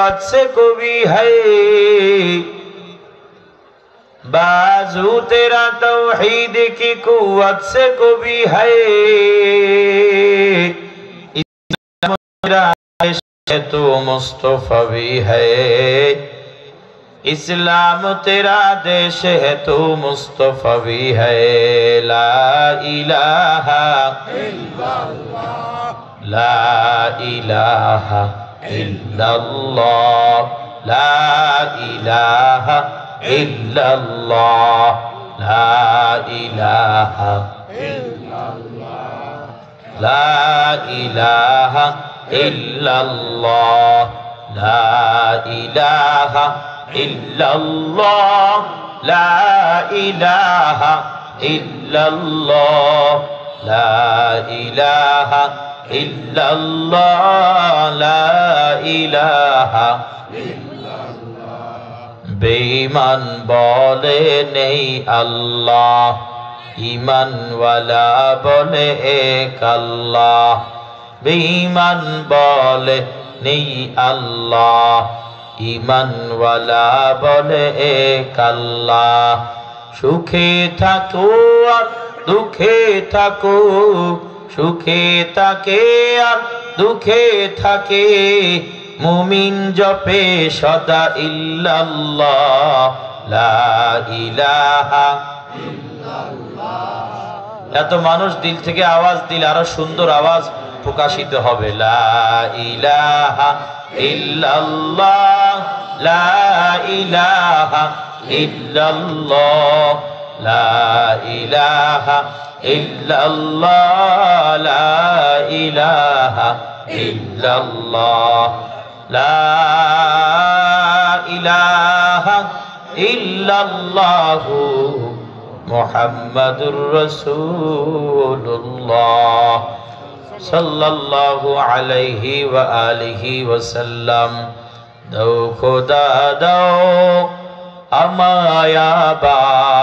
से को भी है बाजू तेरा तौहीद की कुव्वत से को भी है तो मुस्तफा भी है इस्लाम तेरा देश है तो मुस्तफा भी है ला इलाहा इल्लल्लाह ला इलाहा इल्लल्लाह ला इलाहा इल्लल्लाह ला इलाहा इल्लल्लाह ला इलाहा इल्लल्लाह ला इलाहा इल्लल्लाह ला इलाहा इल्लल्लाह ला इलाहा इल्लल्लाह ला इलाहा बेईमान बोले नहीं अल्लाह ईमान वाला बोले एक अल्लाह बेईमान बोले नहीं अल्लाह ईमान वाला बोले एक अल्लाह सुखे थाको और दुखे थाको सुखे थाके और दुखे थाके मुमिन जपे सदा इल्लल्लाह ला इलाहा इल्लल्लाह এত মানুষ দিল থেকে আওয়াজ দিলে আরো সুন্দর আওয়াজ প্রকাশিত হবে লা ইলাহা ইল্লাল্লাহ লা ইলাহা ইল্লাল্লাহ লা ইলাহা ইল্লাল্লাহ লা ইলাহা ইল্লাল্লাহ লা ইলাহা ইল্লাল্লাহু মুহাম্মাদুর রাসূলুল্লাহ সাল্লাল্লাহু আলাইহি ওয়া আলিহি ওয়াসাল্লাম দাও খোদা দাও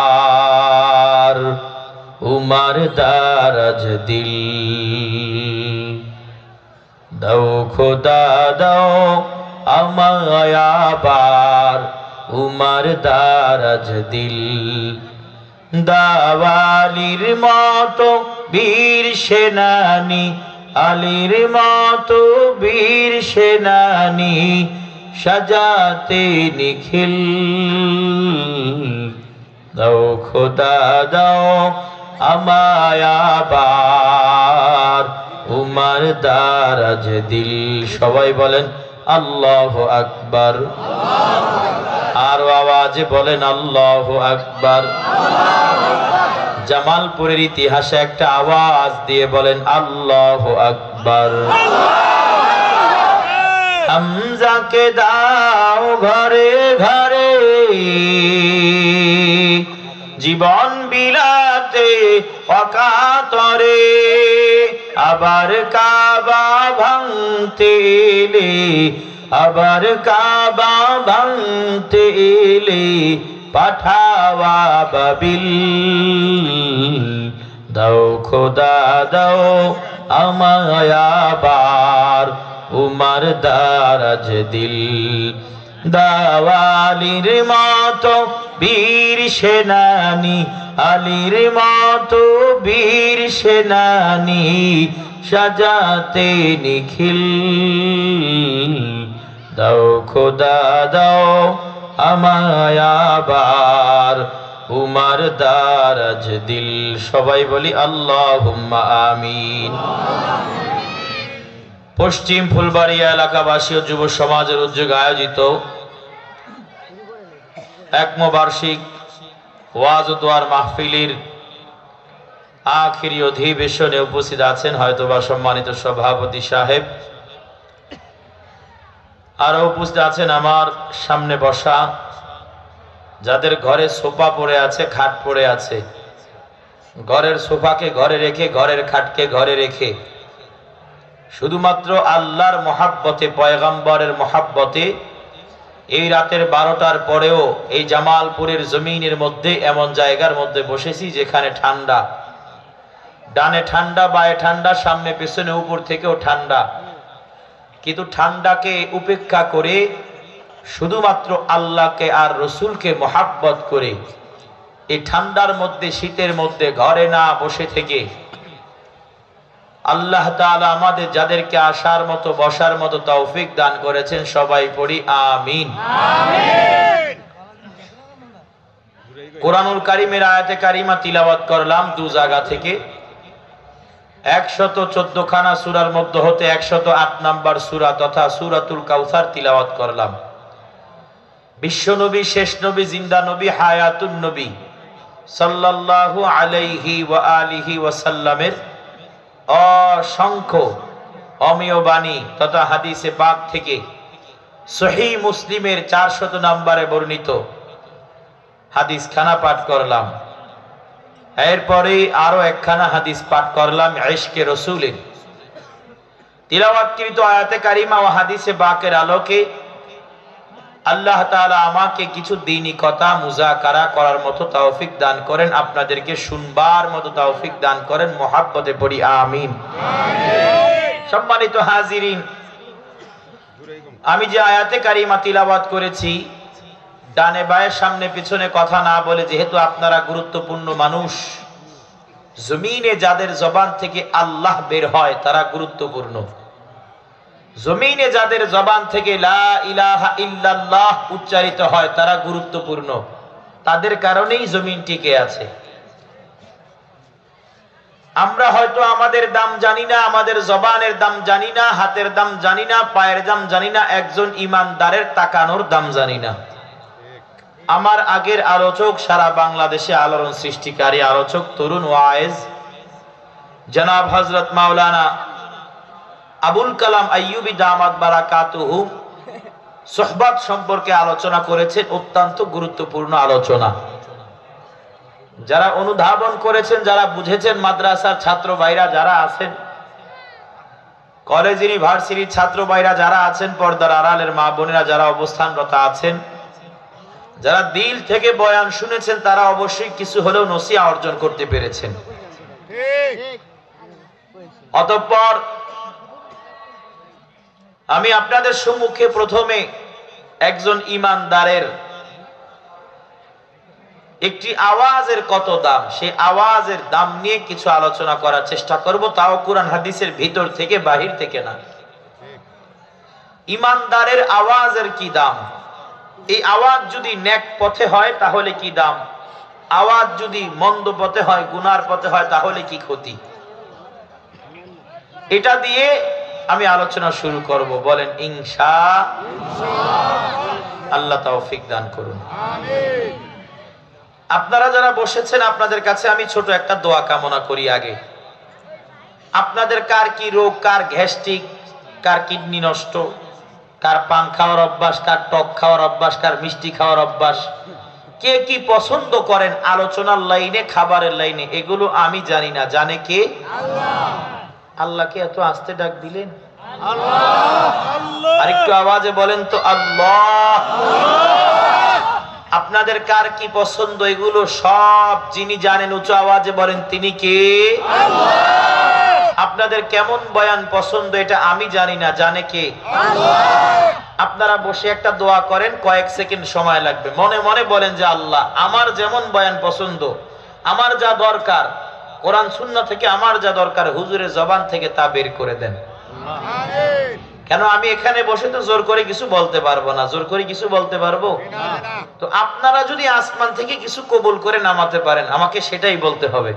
আমায়াবার উমার দারাজ দিল দাও খোদা দাও আমায়াবার উমার দারাজ দিল দাওয়ালির মতো বীর সেনানি আলীর মতো বীর সেনানি সাজাতে নিখিল দাও খোদা দাও আমায়াবার উমার দারাজ দিল সবাই বলেন আল্লাহু আকবার আর আওয়াজে বলেন আল্লাহু আকবার জামালপুরের ইতিহাসে একটা আওয়াজ দিয়ে বলেন আল্লাহু আকবার হামজাকে দাও ঘরে ঘরে জীবন বিলাতে অকাতরে আবার কাবা ভাঙতে এলে আবার কাবা ভাঙতে এলে পাঠাওয়া বাবিল দাও খোদা দাও আমায়াবার উমার দারাজ দিল দাওয়ালির মতো বীর সেনানি আলীর মতো বীর সেনানি সাজাতে নিখিল দাও খোদা দাও আমায়াবার উমার দারাজ দিল সবাই বলি আল্লাহুম্মা আমিন পশ্চিম ফুলবাড়িয়া এলাকাবাসী ও যুব সমাজের উদ্যোগে আয়োজিত একমবার্ষিক ওয়াজ ও দোয়ার মাহফিলের আখিরি অধিবেশনে উপস্থিত আছেন হয়তোবা সম্মানিত সভাপতি সাহেব আরো উপস্থিত আছেন আমার সামনে বসা যাদের ঘরে সোফা পড়ে আছে খাট পড়ে আছে ঘরের সোফাকে ঘরে রেখে ঘরের খাটকে ঘরে রেখে শুধুমাত্র আল্লাহর মহাব্বতে পয়গম্বরের মহাব্বতে এই রাতের 12টার পরেও এই জামালপুরের জমিনের মধ্যে এমন জায়গার মধ্যে বসেছি যেখানে ঠান্ডা ডানে ঠান্ডা বায়ে ঠান্ডা সামনে পেছনে উপর থেকেও ঠান্ডা কিন্তু ঠান্ডাকে উপেক্ষা করে শুধুমাত্র আল্লাহকে আর রসুলকে মহাব্বত করে এই ঠান্ডার মধ্যে শীতের মধ্যে ঘরে না বসে থেকে আল্লাহ তাআলা আমাদের যাদেরকে আসার মতো বসার মতো তৌফিক দান করেছেন সবাই পড়ি আমিন। কোরআনুল কারীমের আয়াতে কারিমা তিলাওয়াত করলাম দু জায়গা থেকে। 114 খানা সূরার মধ্যে হতে 108 নম্বর সূরা তথা সূরাতুল কাউসার তিলাওয়াত করলাম। বিশ্ব নবী, শেষ নবী, জিন্দা নবী, হায়াতুন নবী সাল্লাল্লাহু আলাইহি ওয়া আলিহি ওয়াসাল্লামের অসংখ্য অমেয় বাণী তথা হাদিসে পাক থেকে সহিহ মুসলিমের 400 নম্বরে বর্ণিত হাদিস খানা পাঠ করলাম। এরপরে আরো একখানা হাদিস পাঠ করলাম ইশকে রাসূলের। তিলাওয়াতকৃত আয়াতে কারিমা ও হাদিসে পাকের আলোকে আল্লাহ তাআলা আমাকে কিছু দ্বীনি কথা মুযাকারা করার মতো তৌফিক দান করেন, আপনাদেরকে শুনবার মতো তৌফিক দান করেন। মহব্বতে পড়ি আমিন। সম্মানিত হাজিরিন, আমি যে আয়াতে কারিমা তিলাওয়াত করেছি ডানে বায়ে সামনে পিছনে কথা না বলে, যেহেতু আপনারা গুরুত্বপূর্ণ মানুষ, জমিনে যাদের জবান থেকে আল্লাহ বের হয় তারা গুরুত্বপূর্ণ। জমিনে যাদের জবান থেকে লা ইলাহা ইল্লাল্লাহ উচ্চারিত হয় তারা গুরুত্বপূর্ণ। তাদের কারণেই জমিন টিকে আছে। আমরা হয়তো আমাদের দাম জানি না, আমাদের জবানের দাম জানি না, হাতের দাম জানি না, পায়ের দাম জানি না, একজন ইমানদারের তাকানোর দাম জানি না। আমার আগের আলোচক, সারা বাংলাদেশে আলোড়ন সৃষ্টিকারী আলোচক, তরুণ ওয়াইজ জনাব হযরত মাওলানা আবুল কালাম আইয়ুবী দামাত বারাকাতুহু সুহবত সম্পর্কে আলোচনা করেছেন। অত্যন্ত গুরুত্বপূর্ণ আলোচনা। যারা অনুধাবন করেছেন, যারা বুঝেছেন, মাদ্রাসার ছাত্র ভাইরা যারা আছেন, কলেজ ইউনিভার্সিটির ছাত্র ভাইরা যারা আছেন, পর্দার আড়ালের মা বোনেরা যারা অবস্থানরত আছেন, যারা দিল থেকে বয়ান শুনেছেন, তারা অবশ্যই কিছু হলেও নসিহত অর্জন করতে পেরেছেন। অতঃপর আমি আপনাদের সম্মুখে প্রথমে একজন ইমানদারের একটি আওয়াজের কত দাম, সেই আওয়াজের দাম নিয়ে কিছু আলোচনা করার চেষ্টা করব, তাও কুরআন হাদিসের ভিতর থেকে, বাহির থেকে না। ইমানদারের আওয়াজের কি দাম? এই আওয়াজ যদি নেক পথে হয় তাহলে কি দাম? আওয়াজ যদি মন্দ পথে হয়, গুনার পথে হয়, তাহলে কি ক্ষতি? এটা দিয়ে আমি আলোচনা শুরু করব। বলেন ইনশাআল্লাহ। আল্লাহ তৌফিক দান করুন। আমিন। আপনারা যারা বসেছেন, আপনাদের কাছে আমি ছোট একটা দোয়া কামনা করি। আগে আপনাদের কার কি রোগ, কার গ্যাস্ট্রিক, কার কিডনি নষ্ট, কার পান খাওয়ার অভ্যাস, কার টক খাওয়ার অভ্যাস, কার মিষ্টি খাওয়ার অভ্যাস, কে কি পছন্দ করেন আলোচনার লাইনে, খাবারের লাইনে, এগুলো আমি জানি না, জানে কে? আল্লাহ। আল্লাহকে এত আস্তে ডাক দিলেন? আল্লাহ। আরেকটু আওয়াজে বলেন তো আল্লাহ। আপনাদের কার কি পছন্দ এগুলো সব যিনি জানেন, উচ্চ আওয়াজে বলেন তিনি কে? আল্লাহ। আপনাদের কেমন বয়ান পছন্দ এটা আমি জানি না, জানে কে? আল্লাহ। আপনারা বসে একটা দোয়া করেন, কয়েক সেকেন্ড সময় লাগবে। মনে মনে বলেন যে আল্লাহ, আমার যেমন বয়ান পছন্দ, আমার যা দরকার কোরআন সুন্নাহ থেকে, আমার যা দরকার হুজুরের জবান থেকে তা বের করে দেন। কেন আমি এখানে বসে তো জোর করে কিছু বলতে পারবো না, জোর করে কিছু বলতে পারবো? তো আপনারা যদি আসমান থেকে কিছু কবুল করে নামাতে পারেন, আমাকে সেটাই বলতে হবে।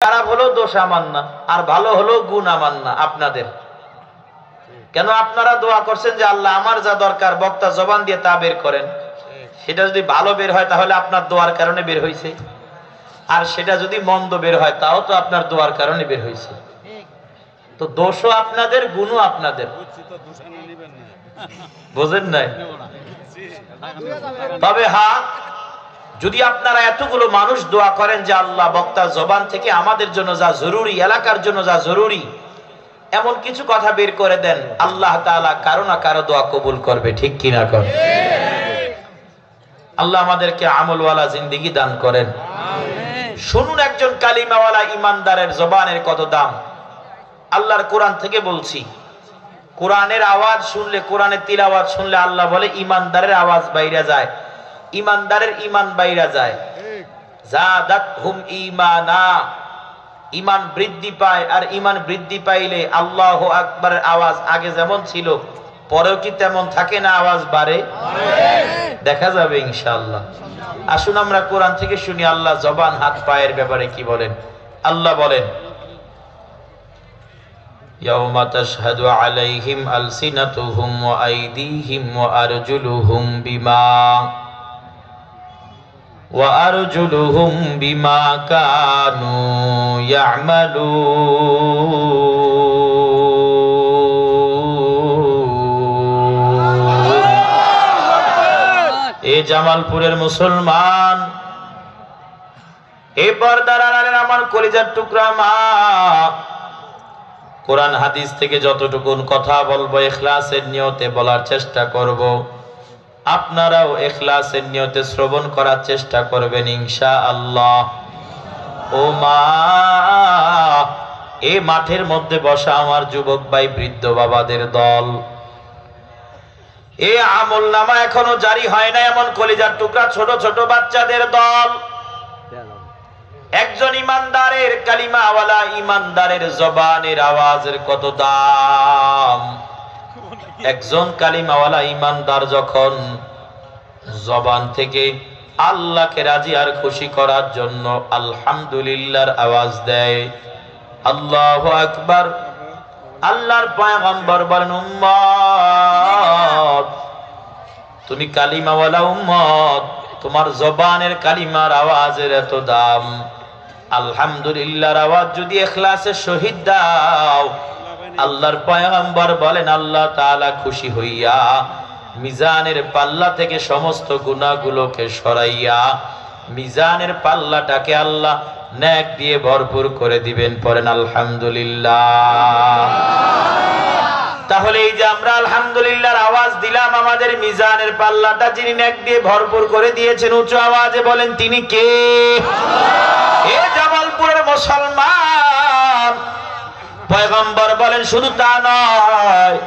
খারাপ হলেও দোষ আমার না, আর ভালো হলেও গুণ আমার না, আপনাদের। কেন আপনারা দোয়া করছেন যে আল্লাহ আমার যা দরকার বক্তা জবান দিয়ে তা বের করেন। সেটা যদি ভালো বের হয় তাহলে আপনার দোয়ার কারণে বের হয়েছে, আর সেটা যদি মন্দ বের হয় তাও তো আপনার দোয়ার কারণে বের হয়েছে। তো দোষও আপনাদের, গুণও আপনাদের। বুঝেন নাই? তবে হ্যাঁ, যদি আপনারা এতগুলো মানুষ দোয়া করেন যে আল্লাহ বক্তার জবান থেকে আমাদের জন্য যা জরুরি, এলাকার জন্য যা জরুরি, এমন কিছু কথা বের করে দেন, আল্লাহ তাআলা কারো না কারো দোয়া কবুল করবে। ঠিক কিনা কর? আল্লাহ আমাদেরকে আমলওয়ালা জিন্দেগি দান করেন। শুনুন একজন কালিমাওয়ালা ইমানদারের জবানের কত দাম। আল্লাহর কোরআন থেকে বলছি, কোরআনের আওয়াজ শুনলে, কোরআনের তিলাওয়াত শুনলে আল্লাহ বলে ইমানদারের আওয়াজ বাইরে যায়, ইমানদারের ইমান বাইরে যায়। জাদাতহুম ঈমানা, ইমান বৃদ্ধি পায়। আর ইমান বৃদ্ধি পাইলে আল্লাহু আকবারের আওয়াজ আগে যেমন ছিল পরেও কি তেমন থাকে না, আওয়াজ বাড়ে? দেখা যাবে ইনশাআল্লাহ। আসুন আমরা কোরআন থেকে শুনি আল্লাহ জবান হাত পায়ের ব্যাপারে কি বলেন। আল্লাহ বলেন, ইয়াউমা তাশহাদু আলাইহিম আলসিনাতুহুম ওয়া আইদিহিম ওয়া আরজুলুহুম বিমা কানু ইয়ামালুন। এ জামালপুরের মুসলমান, এ পর্দার আড়ালের আমার কলিজার টুকরা মা, কোরআন হাদিস থেকে যতটুকুন কথা বলবো ইখলাসের নিয়তে বলার চেষ্টা করব। আপনারাও ইখলাসের নিয়তে শ্রবণ করার চেষ্টা করবেন ইনশাআল্লাহ। ও মা, এই মাঠের মধ্যে বসা আমার যুবক ভাই, বৃদ্ধ বাবাদের দল, এই আমলনামা এখনো জারি হয় না এমন কলিজার টুকরা ছোট ছোট বাচ্চাদের দল, একজন ইমানদারের, কালিমাওয়ালা ইমানদারের জবানের আওয়াজের কত দাম। একজন কালিমাওয়ালা ইমানদার যখন জবান থেকে আল্লাহকে রাজি আর খুশি করার জন্য আলহামদুলিল্লাহর আওয়াজ দেয়, আল্লাহু আকবার, আল্লাহর পয়গম্বর বলেন, উম্মত তুমি কালিমাওয়ালা উম্মত, তোমার জবানের কালিমার আওয়াজের এত দাম। আলহামদুলিল্লাহর আওয়াজ যদি ইখলাসের সহিত দাও, আল্লাহর পয়গম্বর বলেন আল্লাহ তাআলা খুশি হইয়া মিজানের পাল্লা থেকে সমস্ত গুনাহগুলোকে সরাইয়া মিজানের পাল্লাটাকে আল্লাহ নেক দিয়ে ভরপুর করে দিবেন। পড়েন আলহামদুলিল্লাহ। তাহলে এই যে আমরা আলহামদুলিল্লাহর আওয়াজ দিলাম, আমাদের মিজানের পাল্লাটা যিনি নেক দিয়ে ভরপুর করে দিয়েছেন, উঁচু আওয়াজে বলেন তিনি কে? এ জামালপুরের মুসলমান, পয়গম্বর বলেন শুধু তা নয়,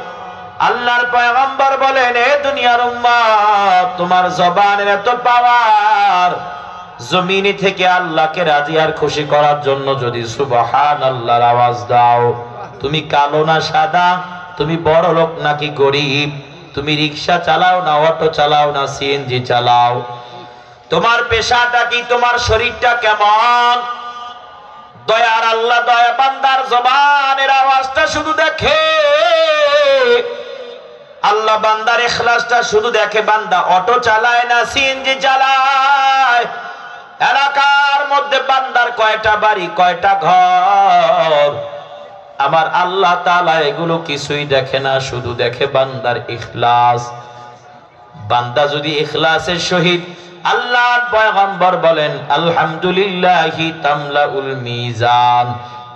আল্লাহর পয়গম্বর বলেন, এ দুনিয়ার উম্মত, তোমার জবানের এত পাওয়ার, জমিনে থেকে আল্লাহকে রাজি আর খুশি করার জন্য যদি সুবহানাল্লাহর আওয়াজ দাও, তুমি কালো না সাদা, তুমি বড় লোক নাকি গরিব, তুমি রিকশা চালাও না অটো চালাও না সিএনজি চালাও, তোমার পেশাটা কি, তোমার শরীরটা কেমন, দয়ার আল্লাহ দয়া বান্দার জবানের আওয়াজটা শুধু দেখে, আল্লাহ বান্দার ইখলাসটা শুধু দেখে। বান্দা অটো চালায় না সিএনজি চালায়, এলাকার মধ্যে বান্দার কয়টা বাড়ি, কয়টা ঘর, আমার আল্লাহ তাআলা এগুলো কিছুই দেখে না, শুধু দেখে বান্দার ইখলাস। বান্দা যদি ইখলাসের সহিত, আল্লাহর পয়গম্বর বলেন আলহামদুলিল্লাহি তামলাউল মিজান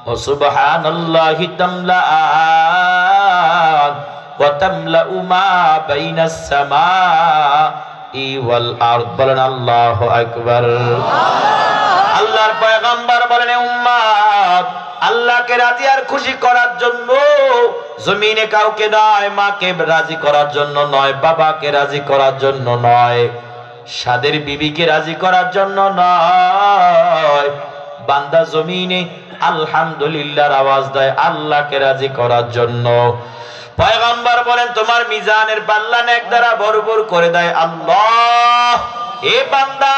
ওয়া সুবহানাল্লাহি তামলাআন ওয়া তামলাউ মা বাইনাস সামাই ওয়াল আরদ, বলেন আল্লাহু আকবার। আল্লাহর পয়গম্বর বলেন, উম্মত, আল্লাহকে রাজি আর খুশি করার জন্য জমিনে কাউকে নয়, মাকে রাজি করার জন্য নয়, বাবাকে রাজি করার জন্য নয়, সাদের বিবিকে রাজি করার জন্য নয়, বান্দা জমিনে আলহামদুলিল্লাহর আওয়াজ দেয় আল্লাহকে রাজি করার জন্য। পয়গম্বর বলেন তোমার মিজানের পাল্লা নেক দ্বারা ভরপুর করে দেয় আল্লাহ। এ বান্দা,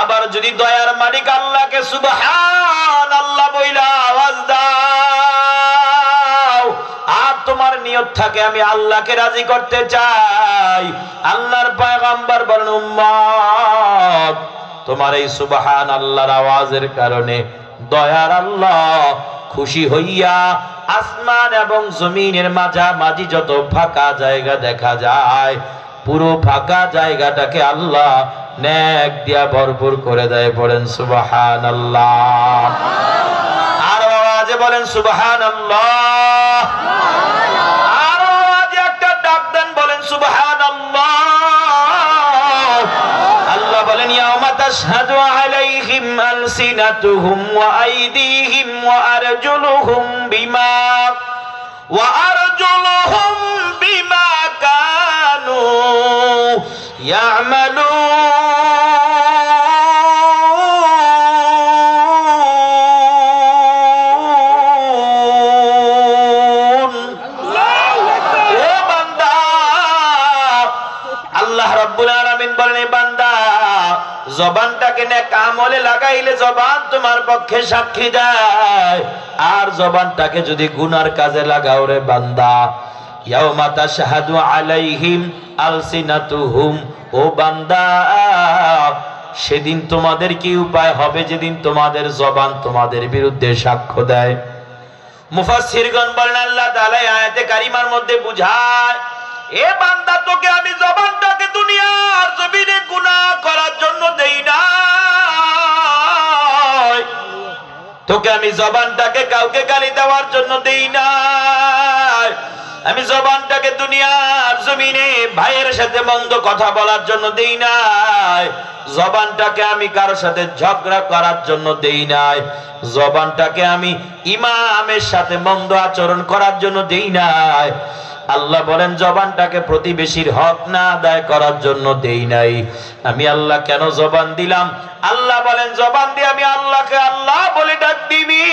আবার যদি দয়ার মালিক আল্লাহকে সুবহানাল্লাহ বইলা আওয়াজ দাও, আর তোমার নিয়ত থাকে আমি আল্লাহকে রাজি করতে চাই, আল্লাহর পয়গম্বর বলেন উম্মত, তোমার এই সুবহানাল্লাহর আওয়াজের কারণে দয়ার আল্লাহ খুশি হইয়া আসমান এবং জমিনের মাঝামাঝি যত ফাঁকা জায়গা দেখা যায়, পুরো ফাঁকা জায়গাটাকে আল্লাহ নেক দিয়া ভরপুর করে দেয়। পড়েন সুবহানাল্লাহ। আর আওয়াজে বলেন সুবহানাল্লাহ। আর আওয়াজে একটা ডাক দেন, বলেন সুবহানাল্লাহ। আল্লাহ বলেন ইয়াউমা তাশহাদু আলাইহিম আলাইহিম আলসিনাতুহুম ওয়া আইদিহিম ওয়া আরজুলুহুম বিমা কানু ইয়ামালুন। ও বান্দা, আল্লাহ রাব্বুল আলামিন বলেন, বান্দা জবানটাকে নেক আমলে লাগাইলে জবান তোমার পক্ষে সাক্ষী দেয়, আর জবানটাকে যদি গুনার কাজে লাগাও রে বান্দা, ইয়াউমা তাশহাদু আলাইহিম আলসিনাতুহুম, ও বান্দা সেদিন তোমাদের কি উপায় হবে যেদিন তোমাদের জবান তোমাদের বিরুদ্ধে সাক্ষ্য দেয়। মুফাসসিরগণ বলেন আল্লাহ তাআলা আয়াতে কারিমার মধ্যে বুঝায়, এ বান্দা তোকে আমি জবানটাকে দুনিয়ার জমিনে গুনাহ করার জন্য দেই না, তোকে আমি জবানটাকে কাউকে গালি দেওয়ার জন্য দেই না, আমি জবানটাকে দুনিয়ার জমিনে ভাইয়ের সাথে মন্দ কথা বলার জন্য দেই নাই, জবানটাকে আমি কারোর সাথে ঝগড়া করার জন্য দেই নাই, জবানটাকে আমি ইমামের সাথে মন্দ আচরণ করার জন্য দেই নাই। আল্লাহ বলেন জবানটাকে প্রতিবেশীর হক না আদায় করার জন্য দেই নাই। আমি আল্লাহ কেন জবান দিলাম? আল্লাহ বলেন জবান দিয়ে আমি আল্লাহকে আল্লাহ বলে ডাক দিবি,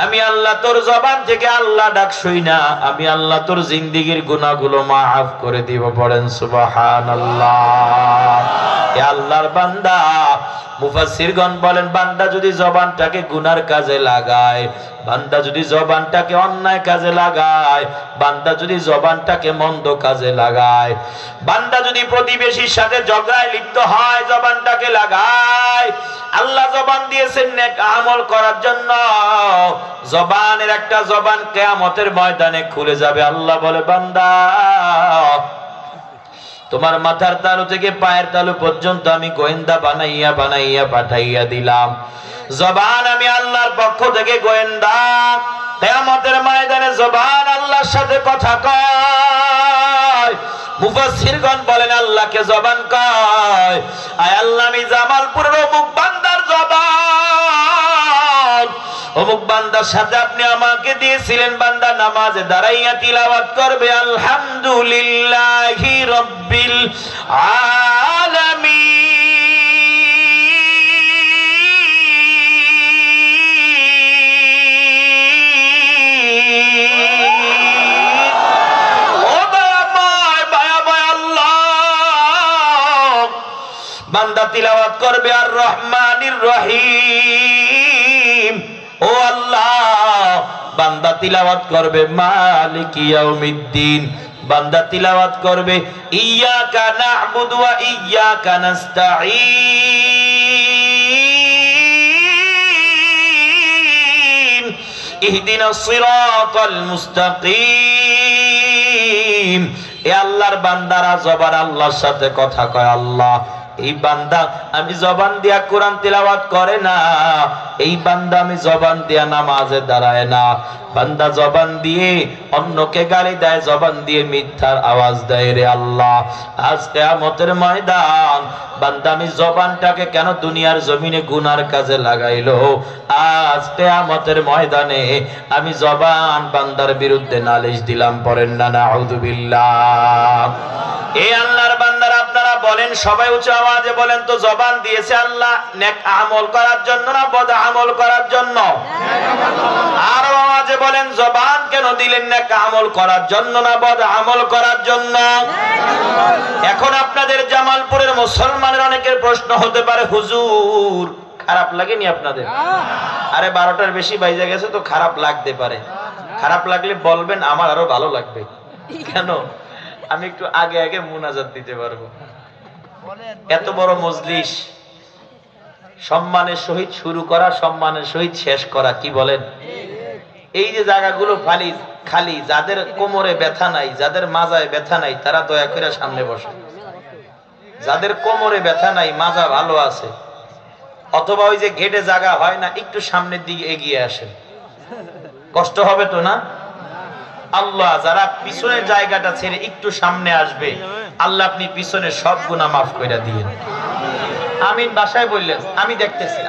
আমি আল্লাহ তোর জবান থেকে আল্লাহ ডাক শুই না, আমি আল্লাহ তোর জিন্দেগীর গুনাহগুলো মাফ করে দিব। পড়েন সুবহানাল্লাহ। এ আল্লাহর বান্দা, মুফাসসিরগণ বলেন বান্দা যদি জবানটাকে গুনার কাজে লাগায়, বান্দা যদি জবানটাকে অন্যায় কাজে লাগায়, বান্দা যদি জবানটাকে মন্দ কাজে লাগায়, বান্দা যদি প্রতিবেশীর সাথে ঝগড়ায় লিপ্ত হয়, জবানটাকে লাগায়। আল্লাহ জবান দিয়েছেন নেক আমল করার জন্য, জবানের একটা জবান কিয়ামতের ময়দানে খুলে যাবে। আল্লাহ বলে বান্দা তোমার মাথার তালু থেকে পায়ের তালু পর্যন্ত আমি গোয়েন্দা বানাইয়া বানাইয়া পাঠাইয়া দিলাম। জবান আমি আল্লাহর পক্ষ থেকে গোয়েন্দা, কিয়ামতের ময়দানে জবান আল্লাহর সাথে কথা কয়। মুফাসসিরগণ বলেন আল্লাহকে জবান কয়, আয় আল্লাহ আমি জামালপুরের অমুক বান্দার জবান, অমুক বান্দার সাথে আপনি আমাকে দিয়েছিলেন, বান্দা নামাজে দাঁড়াইয়া তিলাওয়াত করবে আলহামদুলিল্লাহি রাব্বিল আলামিন। বান্দা তিলাওয়াত করবে আর রহমানির রহিম। ও আল্লাহ, বান্দা তিলাওয়াত করবে মালিক ইয়াউমিদ্দিন, বান্দা তিলাওয়াত করবে ইয়্যাকা না'বুদু ওয়া ইয়্যাকা নাস্তাঈন ইহদিনাস সিরাতাল মুস্তাকিম। এ আল্লাহর বান্দারা জবান আল্লাহর সাথে কথা কয়। আল্লাহ এই বান্দা আমি জবান দিয়া কোরআন তিলাওয়াত করে না, এই বান্দা আমি জবান দিয়া নামাজে দাঁড়ায় না, বান্দা জবান দিয়ে অন্যকে গালি দেয়, জবান দিয়ে মিথ্যার আওয়াজ দেয়। রে আল্লাহ, আজ কিয়ামতের ময়দান বান্দা আমি জবানটাকে কেন দুনিয়ার জমিনে গুনার কাজে লাগাইলো, আজ কিয়ামতের ময়দানে আমি জবান বান্দার বিরুদ্ধে নালিশ দিলাম। পড়েন না নাউযুবিল্লাহ। এই আল্লাহর বান্দারা আপনারা বলেন, সবাই উঁচু আওয়াজে বলেন তো, জবান দিয়েছে আল্লাহ নেক আমল করার জন্য না বদ আমল করার জন্য? আর আওয়াজে বলেন, জবান কেন দিলেন নেক আমল করার জন্য না বদ আমল করার জন্য? এখন আপনাদের জামালপুরের মুসলমানের অনেকের প্রশ্ন হতে পারে, হুজুর খারাপ লাগেনি আপনাদের? আরে 12টার বেশি বাইজে গেছে তো খারাপ লাগতে পারে, খারাপ লাগলে বলবেন, আমার আরো ভালো লাগবে। কেন? আমি একটু আগে আগে মুনাজাত দিতে পারবো। এত বড় মজলিস সম্মানের সহিত শুরু করা, সম্মানের সহিত শেষ করা, কি বলেন? এই যে জায়গাগুলো খালি, যাদের কোমরে ব্যথা নাই, যাদের মাজায় ব্যথা নাই, তারা দয়া করে সামনে বসে। যাদের কোমরে ব্যথা নাই, মাজা ভালো আছে, অথবা ওই যে গেটে জায়গা হয় না, একটু সামনের দিকে এগিয়ে আসেন। কষ্ট হবে তো না? আল্লাহ যারা পিছনের জায়গাটা ছেড়ে একটু সামনে আসবে, আল্লাহ আপনি পিছনে সব গুনাহ মাফ করে দিয়েন। আমিন বাসায় বললেন, আমি দেখতেছি।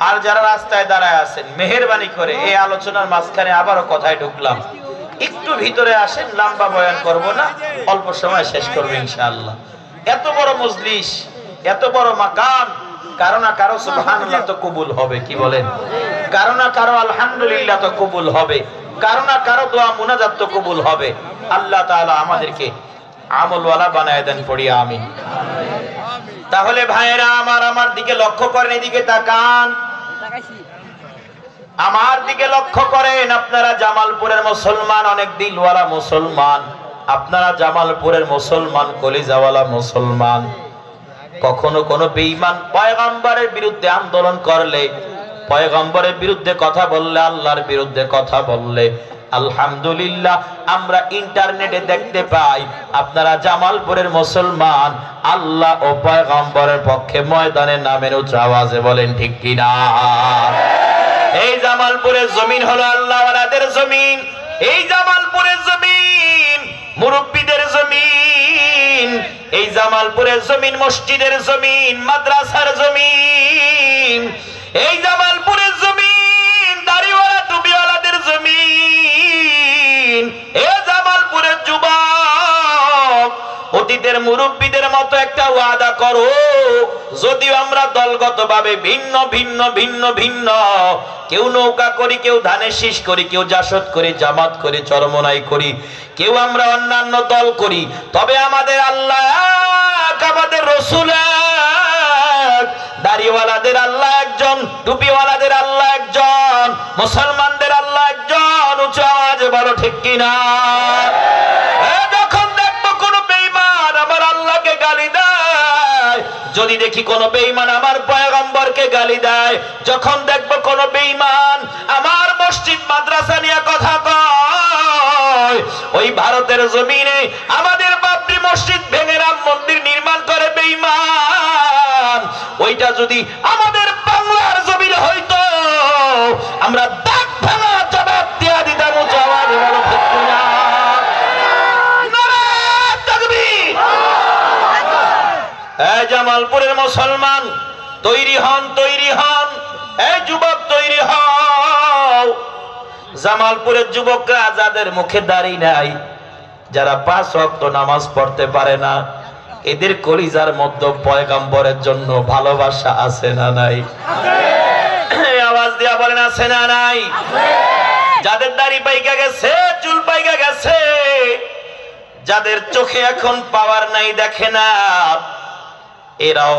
আর যারা রাস্তায় দাঁড়ায় আছেন, মেহেরবানি করে এই আলোচনার মাঝখানে আবারও কথায় ঢুকলাম, একটু ভিতরে আসেন, লম্বা বয়ান করব না, অল্প সময় শেষ করবো ইনশাআল্লাহ। এত বড় মজলিস, এত বড় মাকাম, কারো না কারো সুবহানাল্লাহ তো কবুল হবে, কি বলেন? কারো না কারো আলহামদুলিল্লাহ তো কবুল হবে, কারো না কারো দোয়া মুনাজাত তো কবুল হবে। আল্লাহ তাআলা আমাদেরকে আমলওয়ালা বানায় দেন, পড়ি আমিন। তাহলে ভাইয়েরা আমার দিকে লক্ষ্য করেন, এদিকে তাকান, আমার দিকে লক্ষ্য করেন। আপনারা জামালপুরের মুসলমান, অনেক দিলওয়ালা মুসলমান, আপনারা জামালপুরের মুসলমান, কলিজাওয়ালা মুসলমান। কখনো কোনো বেঈমান পয়গম্বরের বিরুদ্ধে আন্দোলন করলে, পয়গম্বরের বিরুদ্ধে কথা বললে, আল্লাহর বিরুদ্ধে কথা বললে, আলহামদুলিল্লাহ আমরা ইন্টারনেটে দেখতে পাই আপনারা জামালপুরের মুসলমান আল্লাহ ও পয়গম্বরের পক্ষে ময়দানে নামেন উচ্চ আওয়াজে, বলেন ঠিক কিনা? এই জামালপুরের জমিন হলো আল্লাহওয়ালাদের জমিন, এই জামালপুরের জমিন মুরব্বিদের জমিন, এই জামালপুরের জমিন মসজিদের জমিন, মাদ্রাসার জমিন, এই জামালপুরের জমিন দাড়িওয়ালা টুপিওয়ালাদের জমিন। এই জামালপুরের যুবক, অতীতের মুরব্বিদের মতো একটা ওয়াদা করো, যদিও আমরা দলগতভাবে ভিন্ন ভিন্ন ভিন্ন ভিন্ন, কেউ নৌকা করি, কেউ ধানের শীষ করি, কেউ জাসদ করি, জামাত করি, চরমনাই করি, কেউ আমরা অন্যান্য দল করি, তবে আমাদের আল্লাহ এক, আমাদের রাসূল এক, দাড়িওয়ালাদের আল্লাহ একজন, টুপিওয়ালাদের আল্লাহ একজন, মুসলমানদের আল্লাহ একজন। উচ্চ আওয়াজে বলো ঠিক কিনা? যখন দেখবো কোন বেঈমান আমার আল্লাহকে গালি দেয়, যদি দেখি কোন বেঈমান আমার পয়গম্বরকে গালি দেয়, যখন দেখবো কোন বেঈমান আমার মসজিদ মাদ্রাসা নিয়ে কথা কয়, ওই ভারতের জমিনে আমাদের বাবরি মসজিদ ভেঙে রাম মন্দির নির্মাণ করে বেঈমান, ওইটা যদি আমাদের বাংলার জমিনে হইতো আমরা দাগ ভাঙা জবাব দিয়া দিতাম। উচ্চ আওয়াজে বলো ঠিক কিনা? নারায়ে তাকবীর! এই জামালপুরের মুসলমান তৈরি হন, তৈরি হন, এই যুবক তৈরি হও। জামালপুরের যুবকরা যাদের মুখে দাড়ি নাই, যারা 5 ওয়াক্ত নামাজ পড়তে পারে না, এদের কলিজার মধ্যে পয়গম্বরের জন্য ভালোবাসা আছে না নাই? আওয়াজ দিয়া বলেন আছে না নাই? যাদের দাড়ি পাইকা গেছে, চুল পাইকা গেছে, যাদের চোখে এখন পাওয়ার নাই, দেখে না, এরাও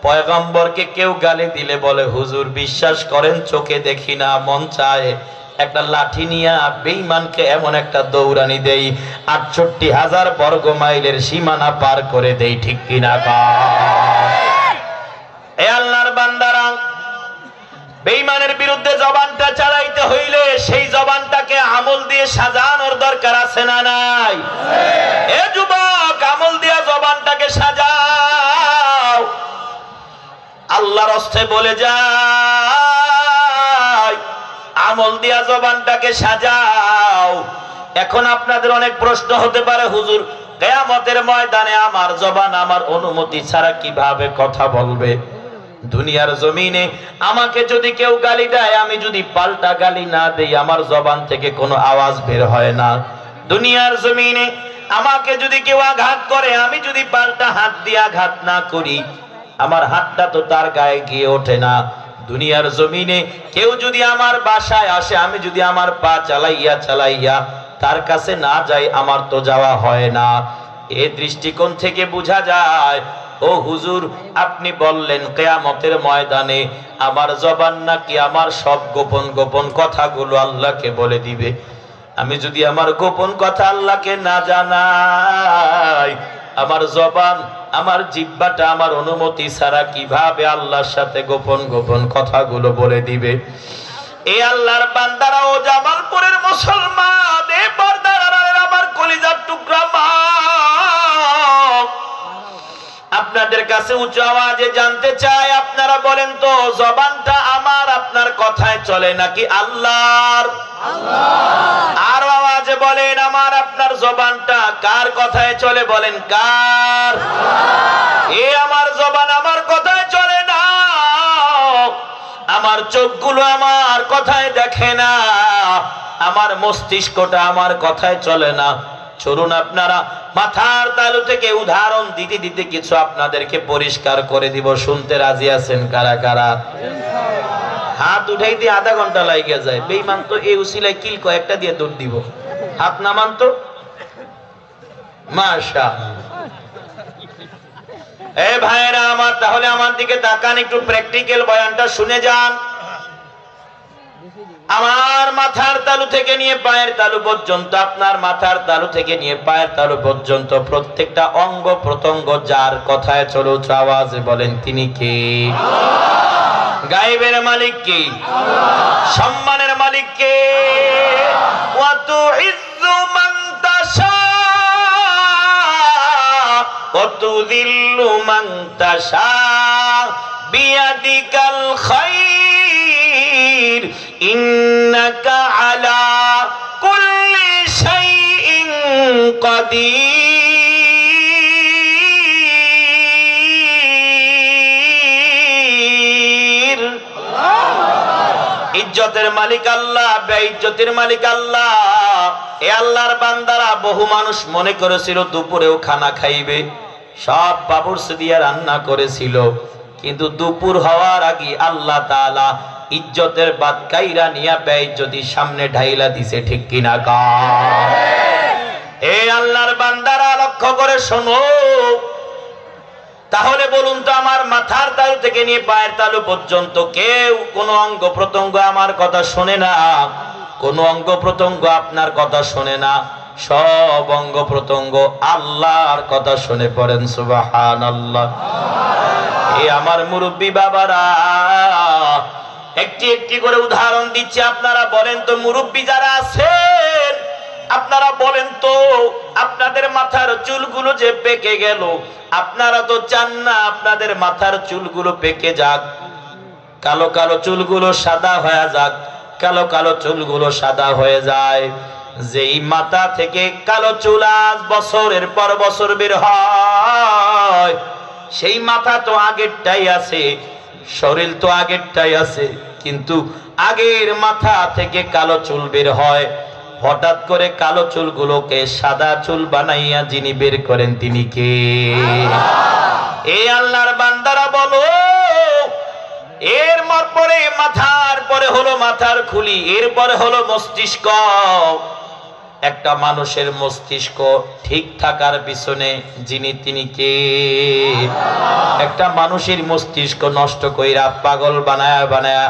পয়গম্বরকে কেউ গালি দিলে বলে হুজুর বিশ্বাস করেন চোখে দেখি না, মন চায় একটা লাঠি নিয়ে বেঈমানকে এমন একটা দৌড়ানি দেই ৬৮,০০০ বর্গ মাইলের সীমানা পার করে দেই, ঠিক কিনা? এ আল্লাহর বান্দারা, বেঈমানের বিরুদ্ধে জবানটা চালাইতে হইলে সেই জবানটাকে আমল দিয়ে সাজানোর দরকার আছে না নাই? এ যুবক, আমল দিয়ে জবানটাকে সাজাও। আল্লাহর হস্তে বলে যায়, আমল দিয়া জবানটাকে সাজাও। এখন আপনাদের অনেক প্রশ্ন হতে পারে, হুজুর কিয়ামতের ময়দানে আমার জবান আমার অনুমতি ছাড়া কিভাবে কথা বলবে? দুনিয়ার জমিনে আমাকে যদি কেউ গালি দেয়, আমি যদি পাল্টা গালি না দেই, আমার জবান থেকে কোনো আওয়াজ বের হয় না। দুনিয়ার জমিনে আমাকে যদি কেউ আঘাত করে, আমি যদি পাল্টা হাত দিয়ে আঘাত না করি, আমার হাতটা তো তার গায়ে গিয়ে ওঠে না। দুনিয়ার জমিনে কেউ যদি আমার বাসায় আসে, আমি যদি আমার পা চালাইয়া চালাইয়া তার কাছে না যাই, আমার তো যাওয়া হয় না। এই দৃষ্টিকোণ থেকে বোঝা যায়, ও হুজুর আপনি বললেন কিয়ামতের ময়দানে আমার জবান নাকি আমার সব গোপন গোপন কথাগুলো আল্লাহকে বলে দিবে। আমি যদি আমার গোপন কথা আল্লাহকে না জানাই, আমার জবান আমার জিহ্বাটা আমার অনুমতি ছাড়া কিভাবে আল্লাহর সাথে গোপন গোপন কথাগুলো বলে দিবে? এই আল্লাহর বান্দারা ও জামালপুরের মুসলমান, এই পর্দার আমার কলিজার টুকরা মা, আপনাদের কাছে উচ্চ আওয়াজে জানতে চাই, আপনারা বলেন তো জবানটা আমার আপনার কথায় চলে নাকি আল্লাহর? আর আওয়াজে বলেন, আমার আপনার জবানটা কার কথায় চলে? বলেন কার? এ আমার জবান আমার কথায় চলে না, আমার চোখগুলো আমার কথায় দেখে না, আমার মস্তিষ্কটা আমার কথায় চলে না। চলুন আপনারা মাথার তালু থেকে উদাহরণ দিতে দিতে কিছু আপনাদেরকে পরিষ্কার করে দিব। শুনতে রাজি আছেন কারা কারা? হাত উঠাইতে আধা ঘন্টা লাগিয়ে যায়। বেঈমান তো এই উসিলায় কিল কয়েকটা দিয়ে দৌড় দিব। হাত নামান তো। মাশাআল্লাহ। এ ভাইরা আমার, তাহলে আমার দিকে তাকান, একটু প্র্যাকটিক্যাল বয়ানটা শুনে যান। আমার মাথার তালু থেকে নিয়ে পায়ের তালু পর্যন্ত, আপনার মাথার তালু থেকে নিয়ে পায়ের তালু পর্যন্ত প্রত্যেকটা অঙ্গ প্রত্যঙ্গ যার কথায় চলে উচ্চ আওয়াজে বলেন তিনি কে? গায়েবের মালিক কে? সম্মানের মালিক কে? ওয়া তুইজ্জু মান তাশা ওয়া তুযিল্লু মান তাশা বিয়াদিকাল খায়র ইন্নাকা আলা কুল্লি শাইইন কাদির। ইজ্জতের মালিক আল্লাহ, বেইজ্জতের মালিক আল্লাহ। এ আল্লাহর বান্দারা, বহু মানুষ মনে করেছিল দুপুরেও খানা খাইবে, সব বাবুর্চি দিয়ে রান্না করেছিল, কিন্তু দুপুর হওয়ার আগে আল্লাহ তাআলা ইজ্জতের বাদ কাইরা নিয়া বেইজ্জতির সামনে ঢাইলা দিছে। ঠিক কিনা গা? এ আল্লাহর বান্দারা লক্ষ্য করে শোনো। তাহলে বলুন তো, আমার মাথার তালু থেকে নিয়ে পায়ের তালু পর্যন্ত কেউ কোন অঙ্গ প্রত্যঙ্গ আমার কথা শোনে না? কোন অঙ্গ প্রত্যঙ্গ আপনার কথা শোনে না? সব অঙ্গ প্রত্যঙ্গ আল্লাহর কথা শুনে পড়েন সুবহানাল্লাহ। এই আমার মুরব্বী বাবারা, একটি একটি করে উদাহরণ দিচ্ছি। আপনারা বলেন তো, মুরব্বী যারা আছেন, আপনারা বলেন তো, আপনাদের মাথার চুলগুলো যে পেকে গেল, আপনারা তো চান না আপনাদের মাথার চুলগুলো পেকে যাক, কালো কালো চুলগুলো সাদা হয়ে যাক। কালো কালো চুলগুলো সাদা হয়ে যায়, যেই মাথা থেকে কালো চুল আজ বছরের পর বছর বের হয়, সেই মাথা তো আগেরটাই আছে, শরীর তো আগেরটাই আছে, কিন্তু আগের মাথা থেকে কালো চুল বের হয়। হঠাৎ করে কালো চুলগুলোকে সাদা চুল বানাইয়া যিনি বের করেন তিনি কে? এই আল্লাহর বান্দারা বলো। এর পরে মাথার পরে হলো মাথার খুলি, এরপরে হলো মস্তিষ্ক। একটা মানুষের মস্তিষ্ক ঠিক থাকার পিছনে যিনি তিনি কে? একটা মানুষের মস্তিষ্ক নষ্ট কইরা পাগল বানায়া বানায়া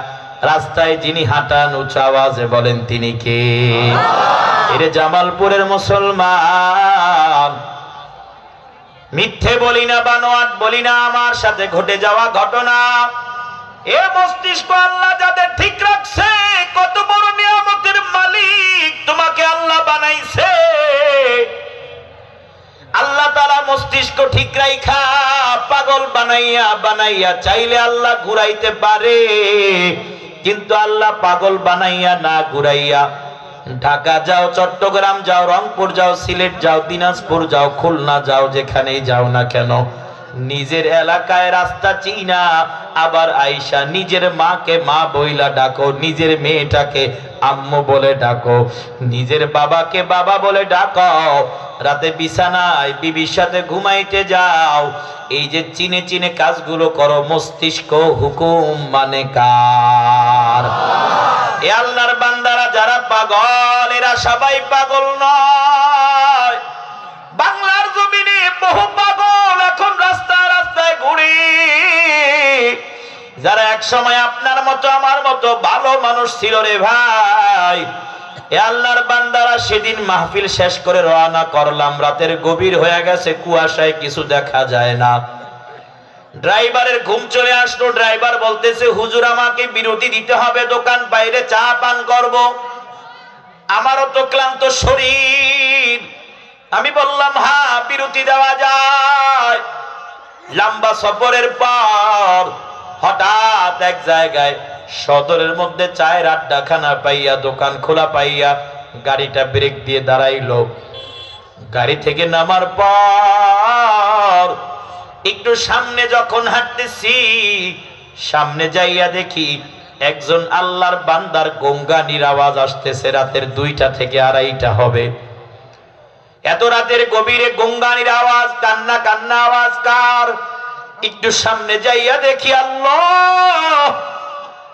রাস্তায় যিনি হাঁটান, উচ্চ আওয়াজে বলেন তিনি কে? এরে জামালপুরের মুসলমান, মিথ্যে বলি না, বানোয়াট বলি না, আমার সাথে ঘটে যাওয়া ঘটনা। এ মস্তিষ্ক আল্লাহ যাদের ঠিক রাখছে, কত বড় নিয়ামতের মালিক তোমাকে আল্লাহ বানাইছে। আল্লাহ তাআলা মস্তিষ্ক ঠিক রাইখা পাগল বানাইয়া বানাইয়া চাইলে আল্লাহ ঘুরাইতে পারে, কিন্তু আল্লাহ পাগল বানাইয়া না ঘুরাইয়া ঢাকা যাও, চট্টগ্রাম যাও, রংপুর যাও, সিলেট যাও, দিনাজপুর যাও, খুলনা যাও, যেখানেই যাও না কেন, নিজের এলাকায় রাস্তা চিনা আবার আইসা নিজের মাকে মা বইলা ডাকো, নিজের মেয়েটাকে আম্মু বলে ডাকো, নিজের বাবাকে বাবা বলে ডাকো, রাতে বিছানায় বিবির সাথে ঘুমাইতে যাও। এই যে চিনে চিনে কাজগুলো করো, মস্তিষ্ক হুকুম মানে কার? এ আল্লাহর বান্দারা যারা পাগল, এরা সবাই পাগল নয়। বাংলার জমিনে বহু পাগল এখন রাস্তায় রাস্তায় ঘুরে, যারা এক সময় আপনার মতো আমার মতো ভালো মানুষ ছিল রে ভাই। এ আল্লাহর বান্দারা, সেদিন মাহফিল শেষ করে রওনা করলাম, রাতের গভীর হয়ে গেছে, কুয়াশায় কিছু দেখা যায় না। ড্রাইভারের ঘুম চলে আসলো। ড্রাইভার বলতেছে, হুজুর আমাকে বিরতি দিতে হবে, দোকান বাইরে চা পান করব, আমারও তো ক্লান্ত শরীর। আমি বললাম, হ্যাঁ বিরতি দেওয়া যায়। লম্বা সফরের পর হঠাৎ এক জায়গায় সদরের মধ্যে চায়ের আড্ডাখানা পাইয়া, দোকান খোলা পাইয়া গাড়িটা ব্রেক দিয়ে দাঁড়াইলো। গাড়ি থেকে নামার পর একটু সামনে যখন হাঁটতেছি, সামনে যাইয়া দেখি একজন আল্লাহর বান্দার গঙ্গানির আওয়াজ আসতেছে। রাতের 2টা থেকে 2:30 হবে। এত রাতের গভীরে গঙ্গানির আওয়াজ, কান্না কান্না আওয়াজ কার? একটু সামনে যাইয়া দেখি আল্লাহ,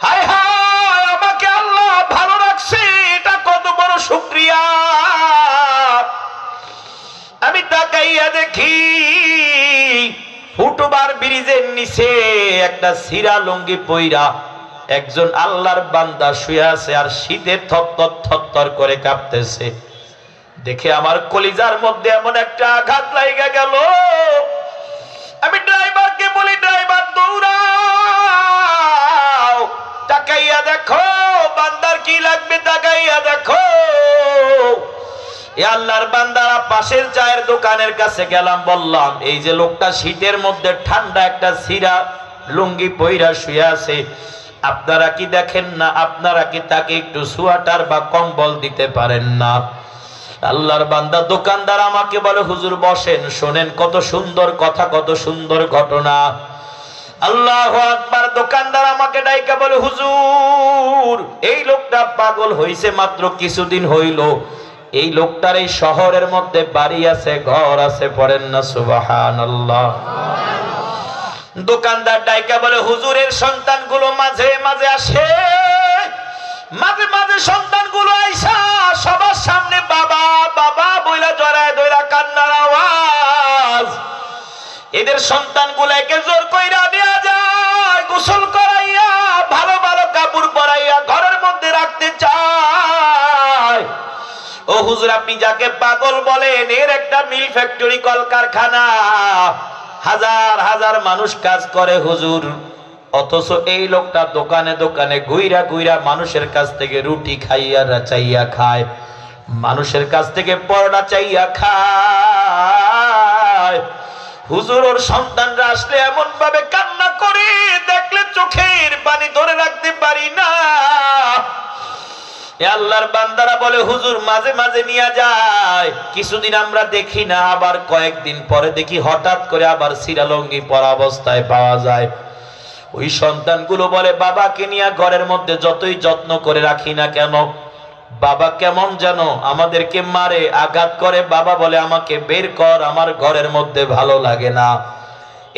হায় হায়, আমাকে আল্লাহ ভালো রাখছে, এটা কত বড় শুকরিয়া। আমি তাকাইয়া দেখি ফুটওভার ব্রিজের নিচে একটা সিরা লুঙ্গি পইরা একজন আল্লাহর বান্দা শুয়ে আছে, আর শীতে থরথর থরথর করে কাঁপতেছে। দেখে আমার কলিজার মধ্যে এমন একটা আঘাত লাগা গেল। আমি ড্রাইভারকে বলি, ড্রাইভার দৌড়াও, তাকাইয়া দেখো বান্দার কি লাগবে, তাকাইয়া দেখো। আল্লাহর বান্দারা পাশের চায়ের দোকানের কাছে গেলাম, বললাম এই যে লোকটা শীতের মধ্যে ঠান্ডা একটা সিরা লুঙ্গি পইরা শুয়ে আছে, আপনারা কি দেখেন না? আপনারা কি তাকে একটু সোয়াটার বা কম্বল দিতে পারেন না? আল্লাহর বান্দা দোকানদার আমাকে বলে, হুজুর বসেন, শোনেন কত সুন্দর কথা, কত সুন্দর ঘটনা। আল্লাহু আকবার। দোকানদার আমাকে ডাইকা বলে, হুজুর এই লোকটা পাগল হইছে, মাত্র কিছুদিন হইল। এই লোকটার এই শহরের মধ্যে বাড়ি আছে, ঘর আছে, পড়েন না সুবহানাল্লাহ। দোকানদার ডাইকা বলে, হুজুরের সন্তানগুলো মাঝে মাঝে আসে, মাঝে মাঝে সন্তানগুলো আইসা সবার সামনে বাবা বাবা বইলা জড়ায় ধইরা কান্নার আওয়াজ। এদের সন্তানগুলোকে জোর কইরা দেয়া যায়, গোসল করাইয়া ভালো ভালো কাপড় পরাইয়া ঘরের মধ্যে রাখতে চায়। ও হুজুর, আপনি যাকে পাগল বলেন, এর একটা মিল ফ্যাক্টরি, কলকারখানা, হাজার হাজার মানুষ কাজ করে হুজুর। অথচ এই লোকটা দোকানে দোকানে ঘুইরা ঘুইরা মানুষের কাছ থেকে রুটি খাইয়া চাইয়া খায়, মানুষের কাছ থেকে পরোটা চাইয়া খায়। হুজুর, ওর সন্তানরা আসলে এমন ভাবে কান্না করে, দেখলে চোখের পানি ধরে রাখতে পারি না। আল্লাহর বান্দারা বলে, হুজুর মাঝে মাঝে নিয়ে যায়, কিছুদিন আমরা দেখি না, আবার কয়েকদিন পরে দেখি হঠাৎ করে আবার সিরালঙ্গি পরা অবস্থায় পাওয়া যায়। ওই সন্তানগুলো বলে, বাবাকে নিয়ে ঘরের মধ্যে যতই যত্ন করে রাখি না কেন, বাবা কেমন যেন আমাদেরকে মারে, আঘাত করে। বাবা বলে, আমাকে বের কর, আমার ঘরের মধ্যে ভালো লাগে না।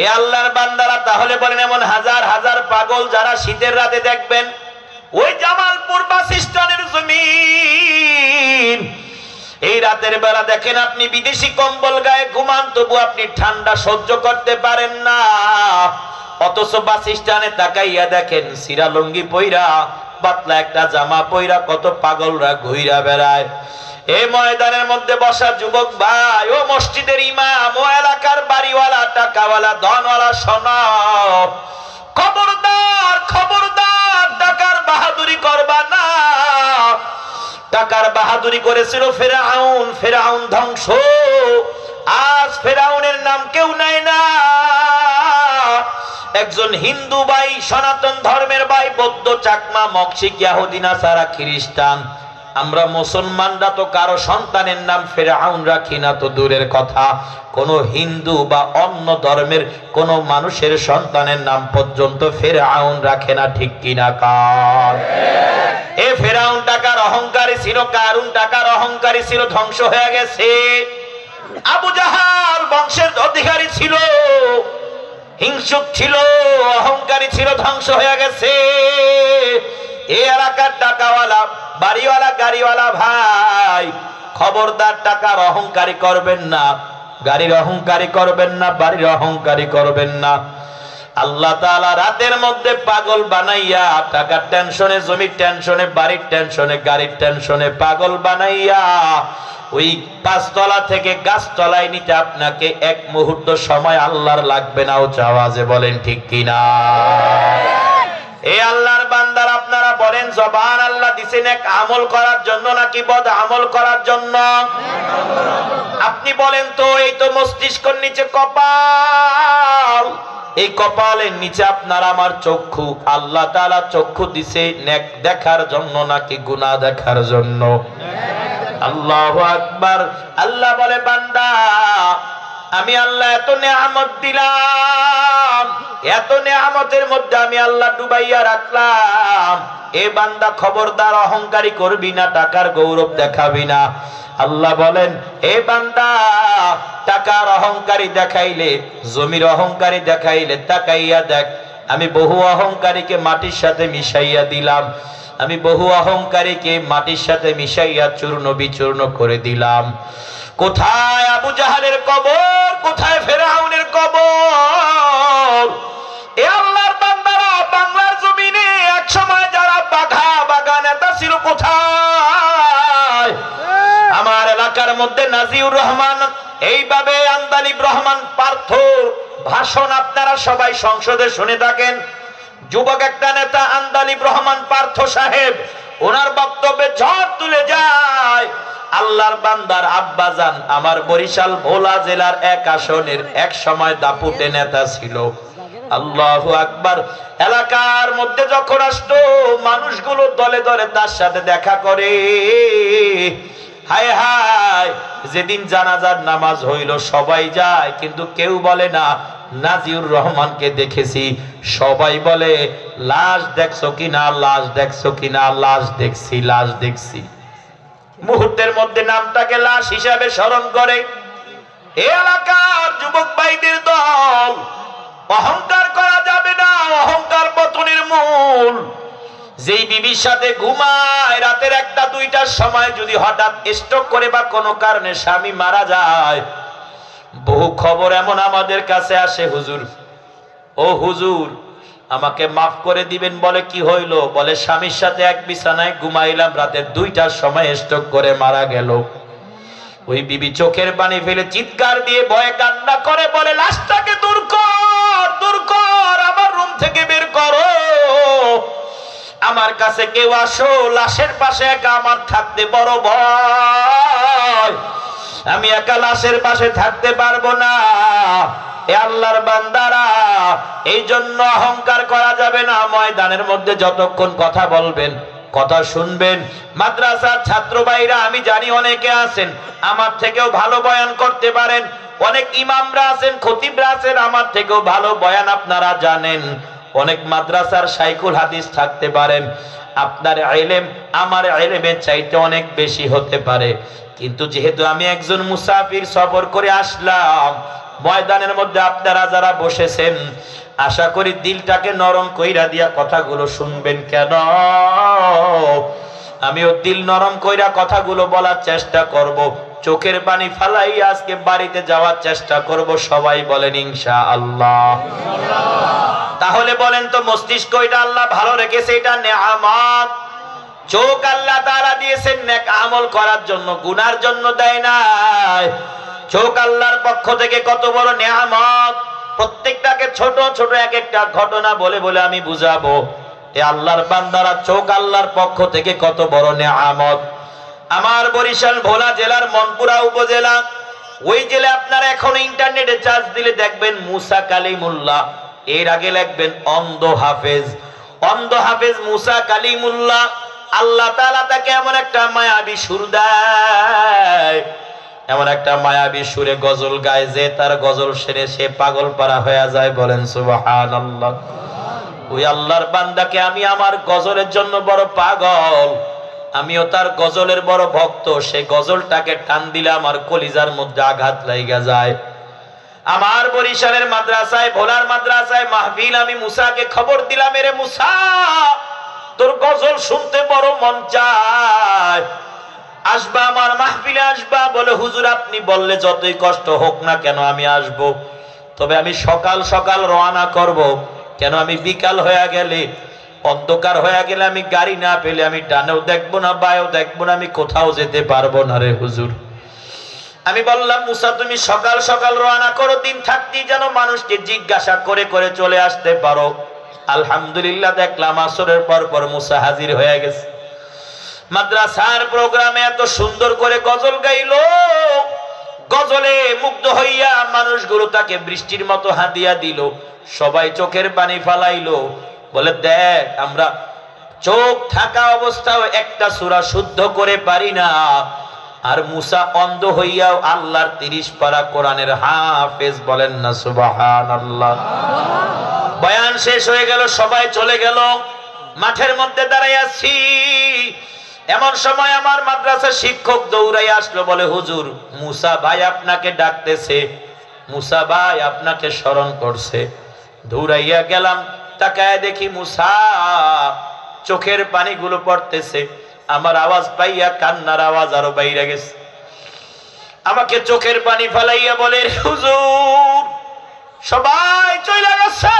এ আল্লাহর বান্দারা, তাহলে বলেন এমন হাজার হাজার পাগল যারা শীতের রাতে দেখবেন ওই জামালপুর বাস স্ট্যান্ডের জমিন, এই রাতের বেলা দেখেন আপনি বিদেশি কম্বল গায়ে ঘুমান, তবু আপনি ঠান্ডা সহ্য করতে পারেন না। অথচ বাস স্ট্যান্ডে তাকাইয়া দেখেন সিরা লুঙ্গি পইরা, পাতলা একটা জামা পইরা কত পাগলরা ঘুইরা বেড়ায়। এই ময়দানের মধ্যে বসা যুবক ভাই, ও মসজিদের ইমাম, ও এলাকার বাড়িওয়ালা, টাকাওয়ালা, ধনওয়ালা, শোনো, খবরদার খবরদার, টাকার বাহাদুরি করবা না। টাকার বাহাদুরি করেছিল ফেরাউন, ফেরাউন ধ্বংস, আজ ফেরাউনের নাম কেউ নাই না। একজন হিন্দু ভাই, সনাতন ধর্মের ভাই, বৌদ্ধ, চাকমা, মক্সিক, ইহুদি, নাসারা, খ্রিস্টান, আমরা মুসলমানরা তো কারো সন্তানের নাম ফেরাউন রাখি না, তো দূরের কথা কোন হিন্দু বা অন্য ধর্মের কোন মানুষের সন্তানের নাম পর্যন্ত ফেরাউন রাখে না, ঠিক কিনা কার? এ ফেরাউন টাকার অহংকারী ছিল, কারুন টাকার অহংকারী ছিল, ধ্বংস হয়ে গেছে। আবু জাহাল বংশের অধিকারী ছিল, হিংসুক ছিল, অহংকারী ছিল, ধ্বংস হয়ে গেছে। এই এলাকার টাকাওয়ালা, বাড়িওয়ালা, গাড়িওয়ালা ভাই, খবরদার টাকার অহংকারী করবেন না, গাড়ির অহংকারী করবেন না, বাড়ির অহংকারী করবেন না। আল্লাহ তাআলা রাতের মধ্যে পাগল বানাইয়া, টাকার টেনশনে, জমির টেনশনে, বাড়ির টেনশনে, গাড়ির টেনশনে পাগল বানাইয়া ওই 5 তলা থেকে গাছতলায় নিতে আপনাকে এক মুহূর্ত সময় আল্লাহর লাগবে না। উচ্চ আওয়াজে বলেন ঠিক কিনা? এই আল্লাহর বান্দার, আপনারা বলেন জবান আল্লাহ দিছেন এক আমল করার জন্য নাকি বদ আমল করার জন্য? আপনি বলেন তো, এই তো মস্তিষ্কের নিচে কপাল, এই কপালের নিচে আপনার আমার চক্ষু, আল্লাহ তাআলা চক্ষু দিছে নেক দেখার জন্য নাকি গুনাহ দেখার জন্য? আল্লাহু আকবার। আল্লাহ বলে বান্দা আমি আল্লাহ এত নেয়ামত দিলাম, এত নেয়ামতের মধ্যে আমি আল্লাহ ডুবাইয়া রাখলাম, এ বান্দা খবরদার অহংকারী করবি না, টাকার গৌরব দেখাবি না। আল্লাহ বলেন এ বান্দা টাকার অহংকারী দেখাইলে, জমির অহংকারী দেখাইলে তাকাইয়া দেখ, আমি বহু অহংকারীকে মাটির সাথে মিশাইয়া দিলাম, আমি বহু অহংকারীকে মাটির সাথে মিশাইয়া চূর্ণ বিচূর্ণ করে দিলাম। কোথায় আবু জাহালের কবর, কোথায় ফেরাউনের কবর? এ আল্লাহর বান্দারা বাংলার জমিনে এক সময় যারা বাঘা বাগা নেতা ছিল কোথায়? আমার এলাকার মধ্যে নাজিউর রহমান, এইভাবে আন্দালিব রহমান পার্থর ভাষণ আপনারা সবাই সংসদে শুনে থাকেন। যুবক একটা নেতা আন্দালিব রহমান পার্থ সাহেব, ওনার বক্তব্যে ঝড় তুলে যায়। আল্লাহর বান্দার আব্বাজান আমার বরিশাল ভোলা জেলার এক আসনের এক সময় দাপুটে নেতা ছিল। আল্লাহু আকবার। এলাকার মধ্যে যখন আসতো মানুষগুলো দলে দলে তার সাথে দেখা করে। হায় হায়, যেদিন জানাজার নামাজ হইল সবাই যায়, কিন্তু কেউ বলে না নাজিউর রহমানকে দেখেছি, সবাই বলে লাশ দেখছো কিনা, লাশ দেখছো কিনা, লাশ দেখছি, লাশ দেখছি। মুহূর্তের মধ্যে নামটাকে লাশ হিসাবে স্মরণ করে এ এলাকার যুবক ভাইদের দল। অহংকার করা যাবে না, অহংকার পতনের মূল। যেই বিবির সাথে ঘুমায় রাতের 1টা 2টার সময় যদি হঠাৎ স্ট্রোক করে বা কোনো কারণে স্বামী মারা যায়, বহু খবর এমন আমাদের কাছে আসে, হুজুর ও হুজুর আমাকে মাফ করে দিবেন। বলে কি হইল? বলে স্বামীর সাথে এক বিছানায় ঘুমাইলাম, রাতের 2টার সময় স্ট্রোক করে মারা গেল। ওই বিবি চোখের পানি ফেলে চিৎকার দিয়ে ভয়ে কান্না করে, বলে লাশটাকে দূর কর, দূর কর, আমার রুম থেকে বের করো, আমার কাছে কেউ আসো, লাশের পাশে একা আমার থাকতে বড় ভয়, আমি একা লাশের পাশে থাকতে পারবো না। এ আল্লাহর বান্দারা, এই জন্য অহংকার করা যাবে না। ময়দানের মধ্যে যতক্ষণ কথা বলবেন, কথা শুনবেন। মাদ্রাসার ছাত্র ভাইরা আমি জানি অনেকে আছেন আমার থেকেও ভালো বয়ান করতে পারেন, অনেক ইমামরা আছেন, খতিবরা আছেন আমার থেকেও ভালো বয়ান আপনারা জানেন, অনেক মাদ্রাসার শাইখুল হাদিস থাকতে পারেন, আপনার ইলম আমার ইলমের চাইতে অনেক বেশি হতে পারে। কিন্তু যেহেতু আমি একজন মুসাফির, সফর করে আসলাম, ময়দানের মধ্যে আপনারা যারা বসেছেন আশা করি দিলটাকে নরম কইরা দিয়া কথাগুলো শুনবেন। কেন? আমিও দিল নরম কইরা কথাগুলো বলার চেষ্টা করব, চোখের পানি ফালাই আজকে বাড়িতে যাওয়ার চেষ্টা করব। সবাই বলেন ইনশাআল্লাহ। তাহলে বলেন তো মস্তিষ্ক এটা আল্লাহ ভালো রেখেছে, এটা নেয়ামত। চোখ আল্লাহ তাআলা দিয়েছেন নেক আমল করার জন্য, গুনার জন্য দেয় নাই। চোখ আল্লাহর পক্ষ থেকে কত বড় নেয়ামত। প্রত্যেকটাকে ছোট ছোট এক একটা ঘটনা বলে বলে আমি বুঝাবো। এ আল্লাহর বান্দারা, চোখ আল্লাহর পক্ষ থেকে কত বড় নেয়ামত। আমার বরিশাল ভোলা জেলার মনপুরা উপজেলা, ওই জেলে আপনারা এখন ইন্টারনেটে চার্জ দিলে দেখবেন মুসা কালিমুল্লাহ, এর আগে লিখবেন অন্ধ হাফেজ। অন্ধ হাফেজ মুসা কালিমুল্লাহ, আল্লাহ তাআলা তাকে এমন একটা মায়াবী সুর দেয়, এমন একটা মায়াবী সুরে গজল গায় যে তার গজল সেরে সে পাগল পারা হয়ে যায়। বলেন সুবহানাল্লাহ। ওই আল্লাহর বান্দাকে আমি আমার গজলের জন্য বড় পাগল, আমিও তার গজলের বড় ভক্ত। সেই গজলটাকে টান দিলে আমার কলিজার মধ্যে আঘাত লাগা যায়। আমার বরিশালের মাদ্রাসায়, ভোলার মাদ্রাসায় মাহফিল, আমি মুসাকে খবর দিলাম, এরে মুসা তোর গজল শুনতে বড় মন চায়, আসবা আমার মাহফিলে আসবা। বলে হুজুর আপনি বললে যতই কষ্ট হোক না কেন আমি আসব, তবে আমি সকাল সকাল রওনা করব। কেন? আমি বিকাল হয়ে গেলে, অন্ধকার হয়ে গেলে, আমি গাড়ি না পেলে আমি ডানেও দেখবো না বায়েও দেখবো না, আমি কোথাও যেতে পারবো না রে হুজুর। আমি বললাম মুসা তুমি সকাল সকাল রওনা করো, দিন থাকতেই যেন মানুষকে জিজ্ঞাসা করে করে চলে আসতে পারো। আলহামদুলিল্লাহ দেখলাম আসরের পর পর মুসা হাজির হয়ে গেছে। মাদ্রাসার প্রোগ্রামে এত সুন্দর করে গজল গাইলো, গজলে মুগ্ধ হইয়া মানুষগুলো তাকে বৃষ্টির মতো হাদিয়া দিল, সবাই চোখের পানি ফালাইলো। বলে দেখ আমরা চোখ থাকা অবস্থায় একটা সূরা শুদ্ধ করে পারি না, আর মুসা অন্ধ হইয়াও আল্লাহর 30 পারা কোরআনের হাফেজ, বলেন না সুবহানাল্লাহ। বয়ান শেষ হয়ে গেল, সবাই চলে গেল, মাঠের মধ্যে দাঁড়াই আছি। এমন সময় আমার মাদ্রাসার শিক্ষক দৌড়াই আসলো, বলে হুজুর মুসা ভাই আপনাকে ডাকতেছে, মুসা ভাই আপনাকে স্মরণ করছে। দৌড়াইয়া গেলাম, তাকায় দেখি মুসা চোখের পানিগুলো পড়তেছে। আমার আওয়াজ পাইয়া কান্নার আওয়াজ আরো বাইরে গেছে। আমাকে চোখের পানি ফেলাইয়া বলে, হুজুর সবাই চলে গেছে,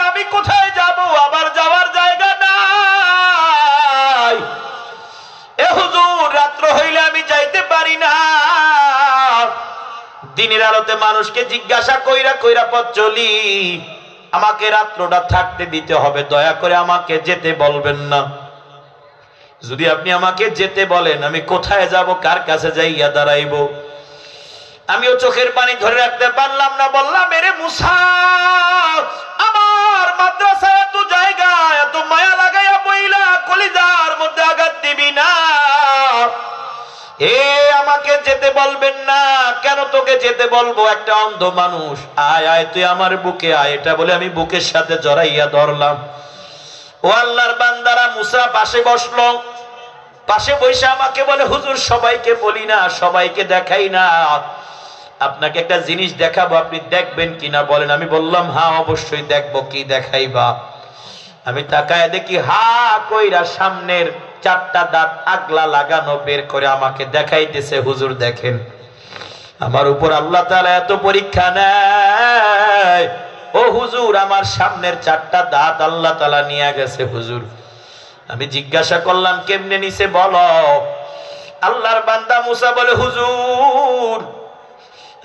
আমি কোথায় যাব? আবার যাওয়ার জায়গা নাই। এ হুজুর রাত্র হইলে আমি যাইতে পারি না। দিনের আলোতে মানুষকে জিজ্ঞাসা কইরা কইরা পথ চলি, আমাকে রাত্রটা থাকতে দিতে হবে, দয়া করে আমাকে যেতে বলবেন না। যদি আপনি আমাকে যেতে বলেন আমি কোথায় যাব, কার কাছে যাইয়া দাঁড়াইব? আমিও চোখের পানি ধরে রাখতে পারলাম না, বললাম এরে মুসা, আমার মাদ্রাসায় এত জায়গা, এত মায়া লাগাইয়া বইলা কলিজার মধ্যে আঘাত দিবি না। আমাকে যেতে বলবেন না। কেন তোকে যেতে বলবো? একটা অন্ধ মানুষ। আয় আয় তুই আমার বুকে আয়, এটা বলে আমি বুকের সাথে জড়াইয়া ধরলাম। ও আল্লাহর বান্দারা, মুসা পাশে বসলো, পাশে বসে আমাকে বলে, হুজুর সবাইকে বলি না, সবাইকে দেখাই না, আপনাকে একটা জিনিস দেখাবো, আপনি দেখবেন কিনা বলেন। আমি বললাম হ্যাঁ অবশ্যই দেখবো, কি দেখাইবা? আমি তাকায় দেখি হা কইরা সামনের 4টা দাঁত আগলা লাগানো বের করে আমাকে দেখাইতেছে, হুজুর দেখেন। আমার উপর আল্লাহ তাআলা এত পরীক্ষা নেয়। ও হুজুর আমার সামনের 4টা দাঁত আল্লাহ তাআলা নিয়ে গেছে হুজুর। আমি জিজ্ঞাসা করলাম কেমনে নিছে বলো? আল্লাহর বান্দা মুসা বলে, হুজুর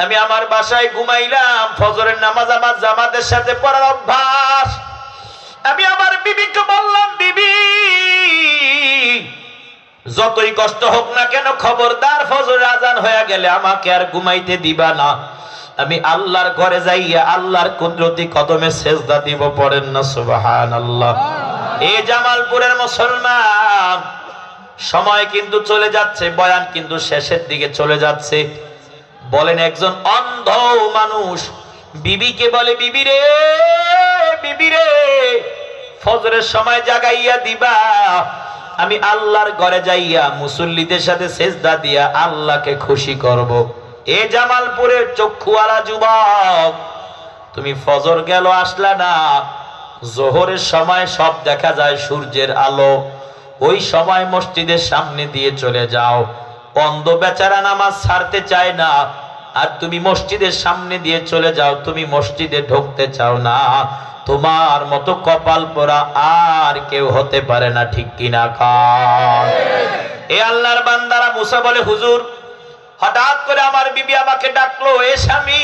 আমি আমার বাসায় ঘুমাইলাম, ফজরের নামাজ আমার জামাতের সাথে পড়ার অভ্যাস। আমি আমার বিবিকে বললাম, বিবি যতই কষ্ট হোক না কেন খবরদার ফজরের আজান হয়ে গেলে আমাকে আর ঘুমাইতে দিবা না। আমি আল্লাহর ঘরে যাইয়া আল্লাহর কুদরতি কদমে সেজদা দিব, পড়েন না সুবহানাল্লাহ। এই জামালপুরের মুসলমান, সময় কিন্তু চলে যাচ্ছে, বয়ান কিন্তু শেষের দিকে চলে যাচ্ছে। বলেন একজন অন্ধ মানুষ বিবিকে বলে, বিবি রে, বিবি রে, ফজরের সময় জাগাইয়া দিবা, আমি আল্লাহর ঘরে যাইয়া মুসল্লিদের সাথে সেজদা দিয়া আল্লাহকে খুশি করব। এ জামালপুরের চক্ষুওয়ালা যুবক, তুমি ফজর গেল আসলা না, জোহরের সময় সব দেখা যায় সূর্যের আলো, ওই সময় মসজিদের সামনে দিয়ে চলে যাও। অন্ধ বেচারা নামাজ ছাড়তে চায় না, আর তুমি মসজিদের সামনে দিয়ে চলে যাও, তুমি মসজিদে ঢুকতে চাও না। তোমার মতো কপাল পোড়া আর কেউ হতে পারে না, ঠিক কিনা কর? এ আল্লাহর বান্দারা, মুসা বলে, হুজুর হঠাৎ করে আমার বিবি আমাকে ডাকলো, এ স্বামী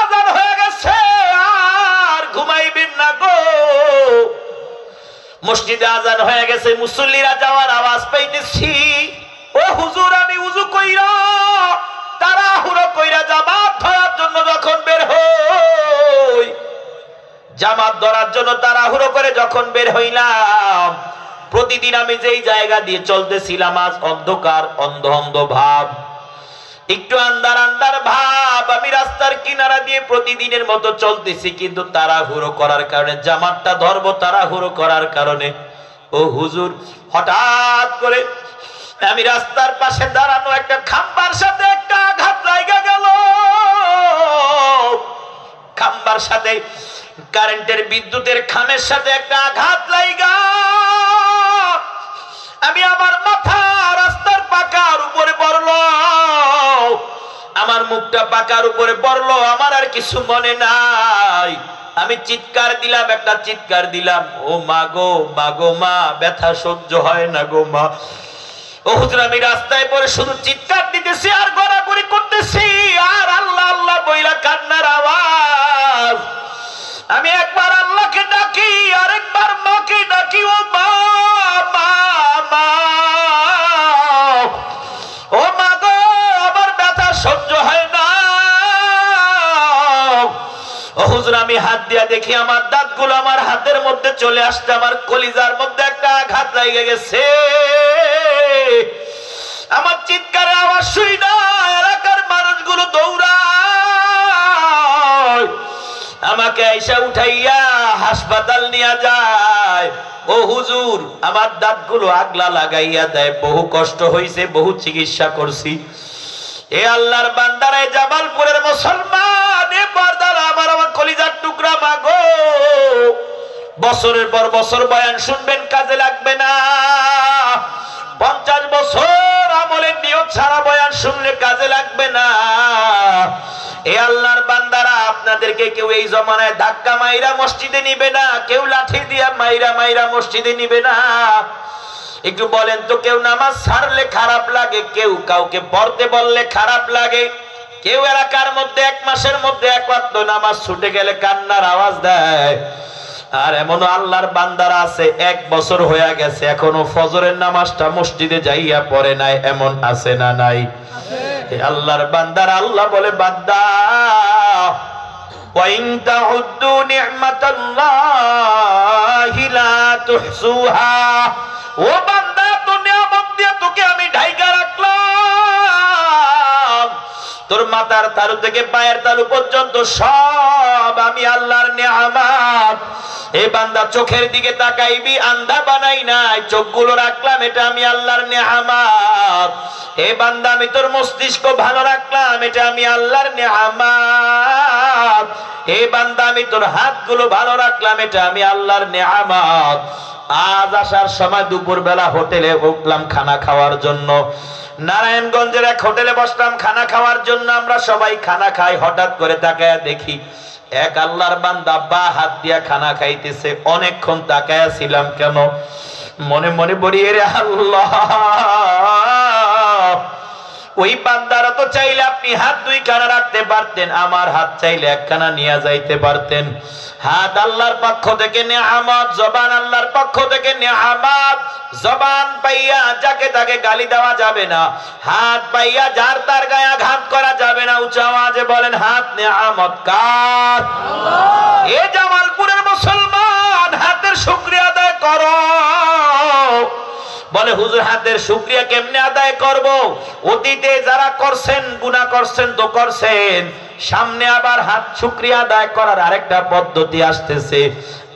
আজান হয়ে গেছে, আর ঘুমাইবেন না গো, মসজিদে আজান হয়ে গেছে, মুসল্লিরা যাওয়ার আওয়াজ পাইতেছি। ও হুজুর আমি উযু কইরা তাড়াহুড়ো কইরা জামাত ধরার জন্য যখন বের হই, জামাত ধরার জন্য তাড়াহুড়ো করে যখন বের হইলাম, প্রতিদিন আমি যেই জায়গা দিয়ে চলতেছিলাম আজ অন্ধকার, অন্ধ অন্ধ ভাব, একটু আন্ধার আন্ধার ভাব। আমি রাস্তার কিনারা দিয়ে প্রতিদিনের মতো চলতেছি, কিন্তু তাড়াহুড়ো করার কারণে, জামাতটা ধরবো তাড়াহুড়ো করার কারণে, ও হুজুর হঠাৎ করে আমি রাস্তার পাশে দাঁড়ানো একটা খাম্বার সাথে একটা আঘাত লাগা গেল। খাম্বার সাথে, কারেন্টের বিদ্যুতের খামের সাথে একটা আঘাত লাগা, আমি আমার মাথা রাস্তার পাকার উপরে পড়লো, আমার মুখটা পাকার উপরে পড়লো, আমার আর কিছু মনে নাই। আমি চিৎকার দিলাম, একটা চিৎকার দিলাম, ও মা গো, মা গো, মা, ব্যথা সহ্য হয় না গো মা। ও হুজুর আমি রাস্তায় পড়ে শুধু চিৎকার দিতেছি আর গড়াগড়ি করতেছি, আর আল্লাহ আল্লাহ বইলা কান্নার আওয়াজ। আমি একবার আল্লাহকে ডাকি, আরেকবার মাকে ডাকি, ও মা, মা, মা, ও মা গো, আমার ব্যথা সহ্য হয় না। ও হুজুর আমি হাত দিয়া দেখি আমার দাঁতগুলো আমার হাতের মধ্যে চলে আসছে, আমার কলিজার মধ্যে একটা আঘাত লেগে গেছে। আওয়াজ শুই না এলাকার মানুষগুলো দৌড়ায়, আমাকে আইসা উঠাইয়া হাসপাতাল নিয়ে যায়। ও হুজুর, আমার দাঁতগুলো আগলা লাগাইয়া দেয়, বহু কষ্ট হইছে, বহু চিকিৎসা করছি। এ আল্লাহর বান্দারা, জামালপুরের মুসলমান, এ পর্দারা আমার কলিজার টুকরা মাগো, বছরের পর বছর বয়ান শুনবেন, কাজে লাগবে না। 50 বছর আমলের নিয়ত ছাড়া বয়ান শুনলে কাজে লাগবে না। এ আল্লাহর বান্দারা, আপনাদেরকে কেউ এই জমানায় ধাক্কা মাইরা মসজিদে নিবে না, কেউ লাঠি দিয়া মাইরা মসজিদে নিবে না। একটু বলেন তো, কেউ নামাজ ছাড়লে খারাপ লাগে, কেউ কাউকে পড়তে বললে খারাপ লাগে, কেউ এলাকার মধ্যে 1 মাসের মধ্যে 1 ওয়াক্ত নামাজ ছুটে গেলে কান্নার আওয়াজ দেয়। আর এমনও আল্লাহর বান্দারা আছে 1 বছর হয়ে গেছে এখনো ফজরের নামাজটা মসজিদে যাইয়া পড়ে নাই, এমন আছে না নাই? আল্লাহর বান্দারা, আল্লাহ বলে, বান্দা ওয়াইন তাউদ্দু নি'মাতাল্লাহি লা তুহসুহা, ও বান্দা, তো নিয়ামত দিয়ে তোকে আমি ঢাইকা রাখলাম, তোর মাথার তালু থেকে পায়ের তালু পর্যন্ত সব আমি আল্লাহর নিয়ামত। এ বান্দা, চোখের দিকে তাকাইবি, আন্ধা বানাই নাই, চোখগুলো রাখলাম, এটা আমি আল্লাহর নিয়ামত। এ বান্দা, আমি তোর মস্তিষ্ক ভালো রাখলাম, এটা আমি আল্লাহর নিয়ামত। এ বান্দা, আমি তোর হাতগুলো ভালো রাখলাম, এটা আমি আল্লাহর নিয়ামত। আজ আসার সময় দুপুর বেলা হোটেলে উঠলাম খানা খাওয়ার জন্য, নারায়ণগঞ্জের এক হোটেলে বসলাম খানা খাওয়ার জন্য। আমরা সবাই খানা খাই, হঠাৎ করে তাকায়া দেখি এক আল্লাহর বান্দা বা হাত দিয়া খানা খাইতেছে। অনেকক্ষণ তাকায়া ছিলাম, কেন মনে মনে বলি, রে আল্লাহ, ওই বান্দারা তো চাইলে আপনি হাত 2 খানা রাখতে পারতেন, আমার হাত চাইলে 1 খানা নিয়ে যাইতে পারতেন। হাত আল্লাহর পক্ষ থেকে নিয়ামত, জবান আল্লাহর পক্ষ থেকে নিয়ামত। জবান পাইয়া যাকে তাকে গালি দেওয়া যাবে না, হাত পাইয়া যার তার গায়ে আঘাত করা যাবে না। উচ্চ আওয়াজে বলেন, হাত নিয়ামত কার? আল্লাহ। এ জামালপুরের মুসলমান, হাতের শুকরিয়া আদায় করো। বলে, হুজুর, হাতের শুকরিয়া কেমনে আদায় করব? অতীতে যারা করছেন, গুনাহ করছেন তো করছেন, সামনে আবার হাত শুকরিয়া আদায় করার আরেকটা পদ্ধতি আসতেছে,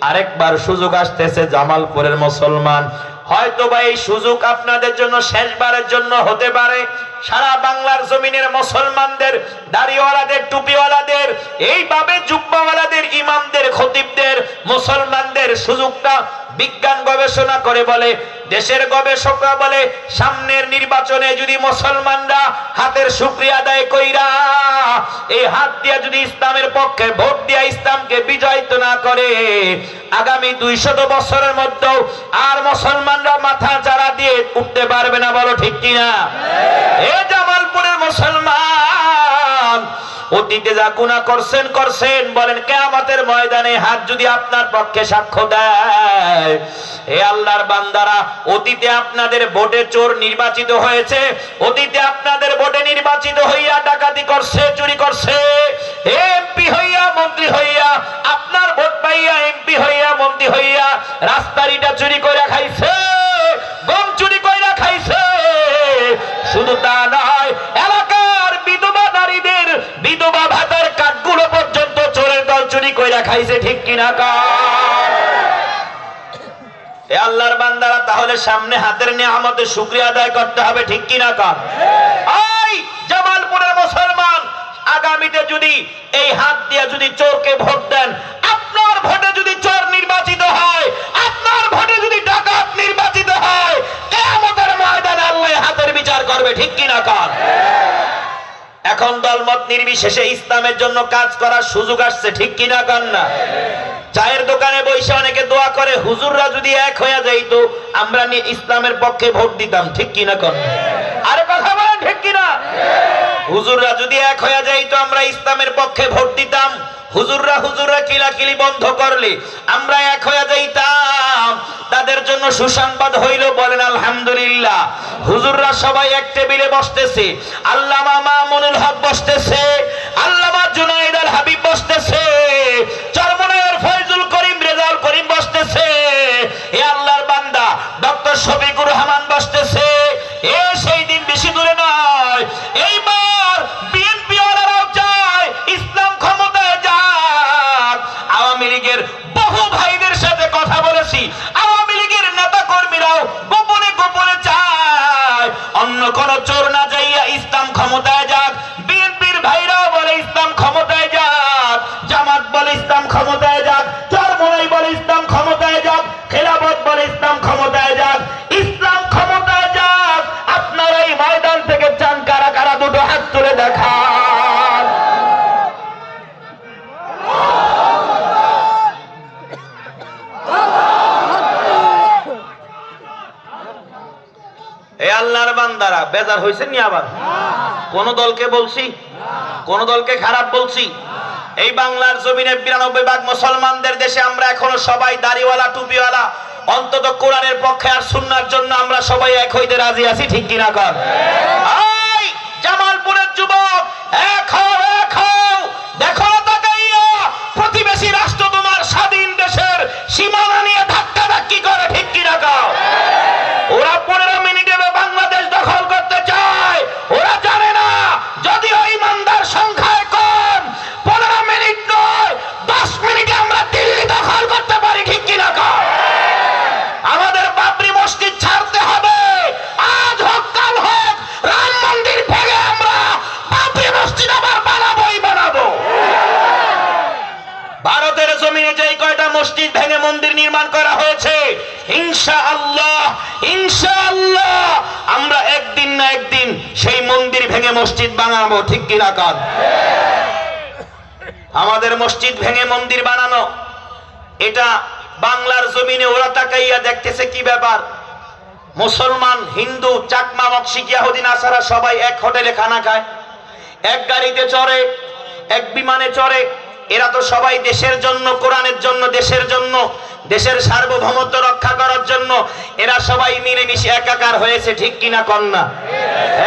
আরেকবার সুযোগ আসতেছে। জামালপুরের মুসলমান, হয়তো বা এই সুযোগ আপনাদের জন্য শেষবারের জন্য হতে পারে। সারা বাংলার জমিনের মুসলমানদের, দাড়িওয়ালাদের, টুপিওয়ালাদের, এইভাবে জুব্বাওয়ালাদের, ইমামদের, খতিবদের, মুসলমানদের সুযোগটা বিজ্ঞান গবেষণা করে বলে, দেশের গবেষকরা বলে, সামনের নির্বাচনে যদি মুসলমানরা হাতের শুকরিয়া আদায় কইরা এই হাত দিয়ে যদি ইসলামের পক্ষে ভোট দিয়া ইসলামকে বিজয়িত না করে, আগামী 200 বছরের মধ্যে আর মুসলমানরা মাথা চাড়া দিয়ে উঠতে পারবে না। বলো ঠিক কিনা? এ জামালপুরের মুসলমান, অতীতে যা গুনাহ করছেন, বলেন কিয়ামতের ময়দানে হাত যদি আপনার পক্ষে সাক্ষ্য দেয়, হে আল্লাহর বান্দারা, অতীতে আপনাদের ভোটে চোর নির্বাচিত হয়েছে, অতীতে আপনাদের ভোটে নির্বাচিত হইয়া ডাকাতি করছে, চুরি করছে, এমপি হইয়া, মন্ত্রী হইয়া, আপনার ভোট পাইয়া এমপি হইয়া, মন্ত্রী হইয়া রাস্তার ইটা চুরি করে খাইছে, গম চুরি করে খাইছে। শুধু তা নয়, এলাকার বিধবা নারীদের বিধবা ভাতার কাঠগুলো পর্যন্ত চোরের দল চুরি করে খাইছে। ঠিক কিনা? এ আল্লাহর বান্দারা, তাহলে সামনে হাতের নিয়ামতে শুকরিয়া আদায় করতে হবে। ঠিক কিনা? এই জামালপুরের মুসলমান, আগামীতে যদি এই হাত দিয়ে যদি চোরকে ভোট দেন, আপনার ভোটে যদি চোর নির্বাচিত হয়, আপনার ভোটে যদি ডাকাত নির্বাচিত হয়, কিয়ামতের ময়দানে আল্লাহ হাতের বিচার করবে। ঠিক কিনা? এখন দলমত নির্বিশেষে ইসলামের জন্য কাজ করার সুযোগ আসছে। ঠিক কিনা? না, চায়ের দোকানে বসে অনেকে দোয়া করে, হুজুররা যদি এক হয়ে যাইতো আমরা ইসলামের পক্ষে ভোট দিতাম। ঠিক কিনা? আরে কথা বলেন, ঠিক কিনা? হুজুররা যদি এক হয়ে যাইতো আমরা ইসলামের পক্ষে ভোট দিতাম। হুজুররা কিলাকিলি বন্ধ করলে আমরা এক হয়ে যাইতাম। তাদের জন্য সুসংবাদ হইল, বলেন আলহামদুলিল্লাহ। হুজুররা সবাই এক টেবিলে বসতেছে, আল্লামা মামুনুল হক বসতেছে, আল্লামা জুনাইদ আল হাবিব বসতেছে, চরমনায়ের ফয়জুল করিম, রেজাউল করিম বসতেছে, এ আল্লাহর বান্দা ডক্টর শফিকুর রহমান বসতেছে। এ সেই দিন বেশি দূরে নয়, চায়, এইবার বিএনপি ওরাও চায় ইসলাম ক্ষমতায় যাক। আওয়ামী লীগের বহু ভাইদের সাথে কথা বলেছি, আওয়ামী লীগের নেতা কর্মীরাও গোপনে গোপনে চায় অন্য কোন চোর না যাইয়া ইসলাম ক্ষমতায় যাক। বিএনপির ভাইরাও বলে ইসলাম ক্ষমতায় যাক, জামাত বলে ইসলাম ক্ষমতায় যাক, চরমোনাই বলে ইসলাম ক্ষমতায় যাক, খেলাফত বলে ইসলাম ক্ষমতায় যাক। ইসলাম ক্ষমতায় যাক, আপনারা এই ময়দান থেকে চান কারা কারা দুটো হাত তুলে দেখান। এই আল্লাহর বান্দারা বেজার হয়েছেন নি? আবার কোন দলকে বলছি, কোন দলকে খারাপ বলছি? এই বাংলার জমিনে 92% মুসলমানদের দেশে আমরা এখনো সবাই দাড়িওয়ালা টুপিওয়ালা, অন্তত কোরআনের পক্ষে আর সুন্নাহর জন্য আমরা সবাই এক হইতে রাজি আছি, ঠিক কিনা কর? এই জামালপুরের যুবক, এক হও, এক হও, দেখো তাকাইয়া প্রতিবেশী রাষ্ট্র তোমার স্বাধীন দেশের সীমানা নিয়ে ধাক্কা ধাক্কি করে, ঠিক কিনা কর? ওরা 15 মিনিটে বাংলাদেশ দখল করতে চায়, ওরা জানে না যদিও ইমানদার সংখ্যায় কম, 15 মিনিট নয় 10 মিনিটে আমরা দিল্লি দখল করতে পারি, ঠিক কিনা কর? আমাদের বাবরি মসজিদ ছাড়তে হবে, আজ হোক কাল হোক রাম মন্দির ভেঙে আমরা বাবরি মসজিদ আবার বানাবোই বানাবো। ভারতের জমিনে যেই কয়টা মসজিদ ভেঙে মন্দির নির্মাণ করা হয়েছে, ইনশাআল্লাহ ইনশাআল্লাহ আমরা একদিন না একদিন সেই মন্দির ভেঙে মসজিদ বানাবো, ঠিক কিনা কর? আমাদের মসজিদ ভেঙে মন্দির বানানো, এটা বাংলার জমিনে ওরা তাকাইয়া দেখতেছে কি ব্যাপার। মুসলমান, হিন্দু, চাকমা, মক্সিক, ইহুদি, নাসারা সবাই এক হোটেলে খানা খায়, এক গাড়িতে চড়ে, এক বিমানে চড়ে। এরা তো সবাই দেশের জন্য, কোরআনের জন্য, দেশের জন্য, দেশের সার্বভৌমত্ব রক্ষা করার জন্য এরা সবাই মিলেমিশে একাকার হয়েছে, ঠিক কিনা কন্যা?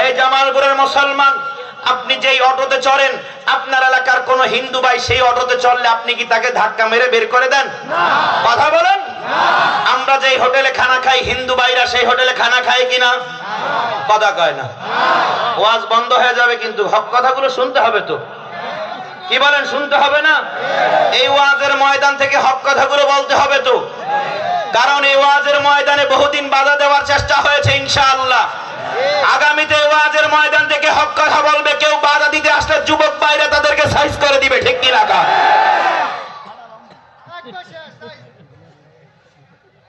এই জামালপুরের মুসলমান, আপনি যেই অটোতে চড়েন, আপনার এলাকার কোন হিন্দু ভাই সেই অটোতে চললে আপনি কি তাকে ধাক্কা মেরে বের করে দেন? কথা বলেন। আমরা যেই হোটেলে খানা খাই, হিন্দু ভাইরা সেই হোটেলে খানা খায় কিনা? কথা কয় না। ওয়াজ বন্ধ হয়ে যাবে, কিন্তু হক কথাগুলো শুনতে হবে তো, কি বলেন? শুনতে হবে না? এই ওয়াজের ময়দান থেকে হক কথাগুলো বলতে হবে তো, কারণ এই ওয়াজের ময়দানে বহুদিন বাধা দেওয়ার চেষ্টা হয়েছে। ইনশাআল্লাহ আগামীতে ওয়াজের ময়দান থেকে হক কথা বলবে, কেউ বাধা দিতে আসলে যুবক ভাইরা তাদেরকে সাইজ করে দিবে, ঠিক কি না?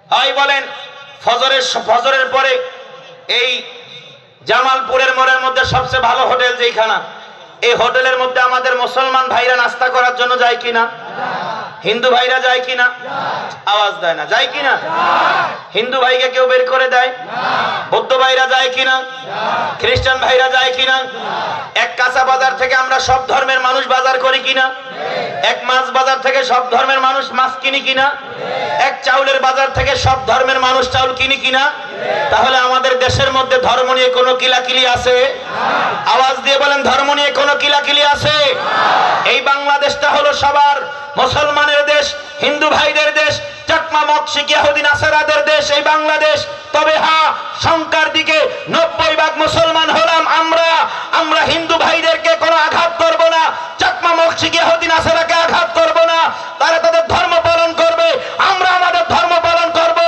হয় বলেন ফজরের পরে এই জামালপুরের মোড়ের মধ্যে সবচেয়ে ভালো হোটেল যেইখানা, এই হোটেলের মধ্যে আমাদের মুসলমান ভাইরা নাস্তা করার জন্য যায় কিনা? হিন্দু ভাইরা যায় কিনা? আওয়াজ দেয় না। যায় কিনা? হিন্দু ভাইকে কেউ বের করে দেয়? বৌদ্ধ ভাইরা যায় কিনা? খ্রিস্টান ভাইরা যায় কিনা? এক কাঁচা বাজার থেকে আমরা সব ধর্মের মানুষ বাজার করি কিনা? এক মাছ বাজার থেকে সব ধর্মের মানুষ মাছ কিনি কিনা? এক চাউলের বাজার থেকে সব ধর্মের মানুষ চাউল কিনি কিনা? তাহলে আমাদের দেশের মধ্যে ধর্ম নিয়ে কোনো কিলাকিলি আছে? আওয়াজ দিয়ে বলেন, ধর্ম নিয়ে কোনো কিলাকিলি আছে? এই বাংলাদেশটা হলো সবার, মুসলমানের দেশ, হিন্দু ভাইদের দেশ, চাকমা, মক্সিক, ইহুদি, নাসারাদের দেশ এই বাংলাদেশ। তবে হ্যাঁ, সংখ্যার দিকে 90% মুসলমান হলাম আমরা। আমরা হিন্দু ভাইদেরকে কোনো আঘাত করব না, চাকমা, মক্সিক, ইহুদি, নাসারাকে আঘাত করব না। তারা তাদের ধর্ম পালন করবে, আমরা আমাদের ধর্ম পালন করব।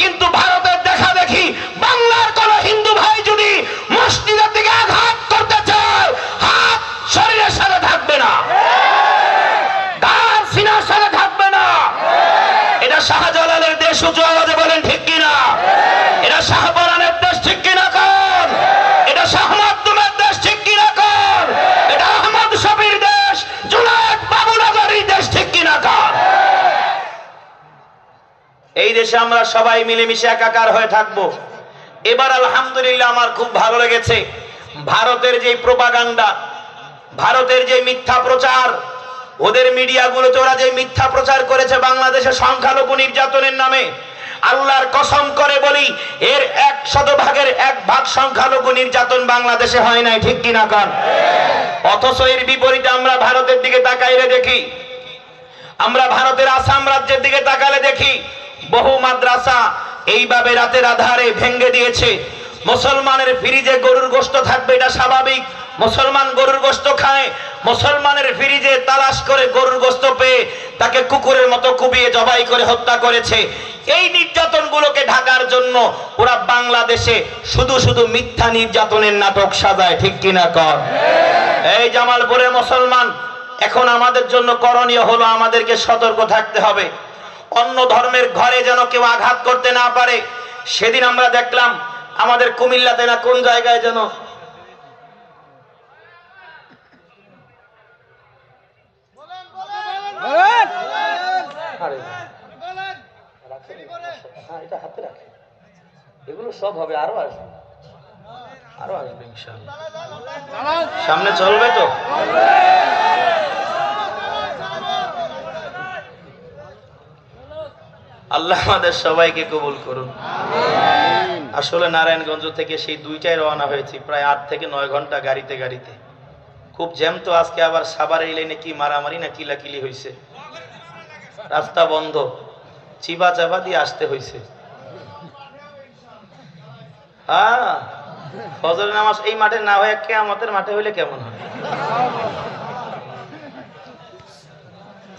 কিন্তু ভারতের দেখা দেখি বাংলার কোন হিন্দু ভাই যদি মসজিদের দিকে আঘাত করতে চায়, হাত শরীরের সাথে থাকবে না, গার সিনার সাথে থাকবে না। এটা শাহজালালের দেশ, উঁচু আওয়াজে বলেন ঠিক কিনা? এটা শাহপরানের দেশ, ঠিক কিনা কর? এটা শাহ মাকদুমের দেশ, ঠিক কিনা কর? এটা আহমদ শফির দেশ, জুনায়েদ বাবুনগরীর দেশ, ঠিক কিনা কর? এই দেশে আমরা সবাই মিলেমিশে একাকার হয়ে থাকবো। এবার আলহামদুলিল্লাহ আমার খুব ভালো লেগেছে, ভারতের যে প্রোপাগান্ডা, ভারতের যে মিথ্যা প্রচার, ওদের মিডিয়াগুলোতে ওরা যে মিথ্যা প্রচার করেছে বাংলাদেশে সংখ্যালঘু নির্যাতনের নামে, আল্লাহর কসম করে বলি এর 100% সংখ্যালঘু নির্যাতন বাংলাদেশে হয় নাই, ঠিক কিনা কন? অথচ এর বিপরীতে আমরা ভারতের দিকে তাকাইলে দেখি, আমরা ভারতের আসাম রাজ্যের দিকে তাকালে দেখি বহু মাদ্রাসা এইভাবে রাতের আধারে ভেঙে দিয়েছে, মুসলমানের ফ্রিজে গরুর গোশত থাকবে, এটা স্বাভাবিক। মুসলমান গরুর গোশত খায়। মুসলমানের ফ্রিজে তালাশ করে গরুর গোশত পেয়ে তাকে কুকুরের মতো কুপিয়ে জবাই করে হত্যা করেছে। এই নির্যাতনগুলোকে ঢাকার জন্য ওরা বাংলাদেশে শুধু শুধু মিথ্যা নির্যাতনের নাটক সাজায়, ঠিক কিনা কর? এই জামালপুরের মুসলমান, এখন আমাদের জন্য করণীয় হলো আমাদেরকে সতর্ক থাকতে হবে, অন্য ধর্মের ঘরে যেন কেউ আঘাত করতে না পারে। সেদিন আমরা দেখলাম আমাদের কুমিল্লাতে না কোন জায়গায় যেন এগুলো সব হবে, আরো আসবে, আরো আসবে ইনশাআল্লাহ, সামনে চলবে তো। আল্লাহ আমাদের সবাইকে কবুল করুন। আসলে নারায়ণগঞ্জ থেকে সেই 2টায় রওনা হয়েছি, প্রায় 8 থেকে 9 ঘন্টা গাড়িতে গাড়িতে। খুব জ্যাম তো আজকে, আবার সাভার এই লাইনে কি মারামারি না কিলাকিলি হয়েছে, রাস্তা বন্ধ, চিবা চাবা দিয়ে আসতে হয়েছে। হ্যাঁ, ফজরের নামাজ এই মাঠে না হয়ে কিয়ামতের মাঠে হইলে কেমন হয়?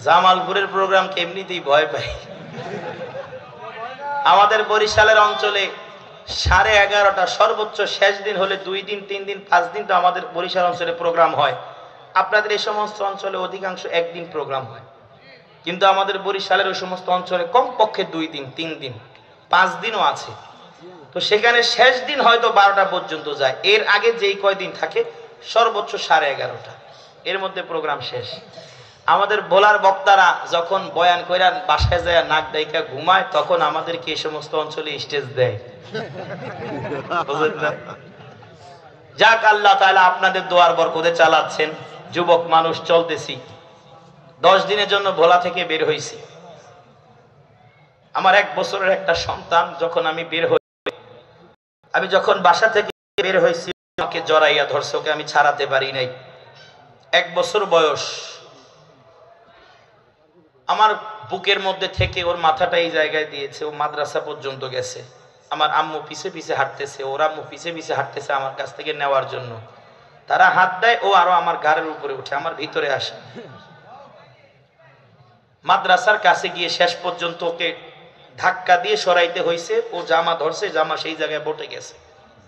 জামালপুরের প্রোগ্রামকে এমনিতেই ভয় পাই। আমাদের বরিশালের অঞ্চলে 11:30 সর্বোচ্চ, শেষ দিন হলে 2 দিন 3 দিন 5 দিন তো আমাদের বরিশাল অঞ্চলে প্রোগ্রাম হয়। আপনাদের এই সমস্ত অঞ্চলে অধিকাংশ 1 দিন প্রোগ্রাম হয়, কিন্তু আমাদের বরিশালের ওই সমস্ত অঞ্চলে কমপক্ষে 2 দিন 3 দিন 5 দিনও আছে। তো সেখানে শেষ দিন হয়তো 12টা পর্যন্ত যায়, এর আগে যেই কয়দিন থাকে সর্বোচ্চ 11:30, এর মধ্যে প্রোগ্রাম শেষ। আমাদের বোলার বক্তারা যখন বয়ান কইরা বাসায় যায় নাক ডাইকা ঘুমায়, তখন আমাদেরকে এই সমস্ত অঞ্চলে স্টেজ দেয়। যাক, আল্লাহ তাআলা আপনাদের দোয়ার বরকতে চালাচ্ছেন। যুবক মানুষ, চলতেছি। 10 দিনের জন্য ভোলা থেকে বের হইছি। আমার 1 বছরের একটা সন্তান, যখন আমি যখন বাসা থেকে বের হয়েছি, আমাকে জড়াইয়া ধরছে, ওকে আমি ছাড়াতে পারি নাই। 1 বছর বয়স। আমার বুকের মধ্যে থেকে ওর মাথাটা এই জায়গায় দিয়েছে, ও মাদ্রাসা পর্যন্ত গেছে। আমার আম্মু পিছে পিছে হাঁটতেছে, ওর আম্মু পিছে পিছে হাঁটতেছে আমার কাছ থেকে নেওয়ার জন্য। তারা হাত দেয়, ও আরো আমার ঘাড়ের উপরে উঠে আমার ভিতরে আসে। মাদ্রাসার কাছে গিয়ে শেষ পর্যন্ত ওকে ধাক্কা দিয়ে সরাইতে হয়েছে। ও জামা ধরছে, জামা সেই জায়গায় বটে গেছে।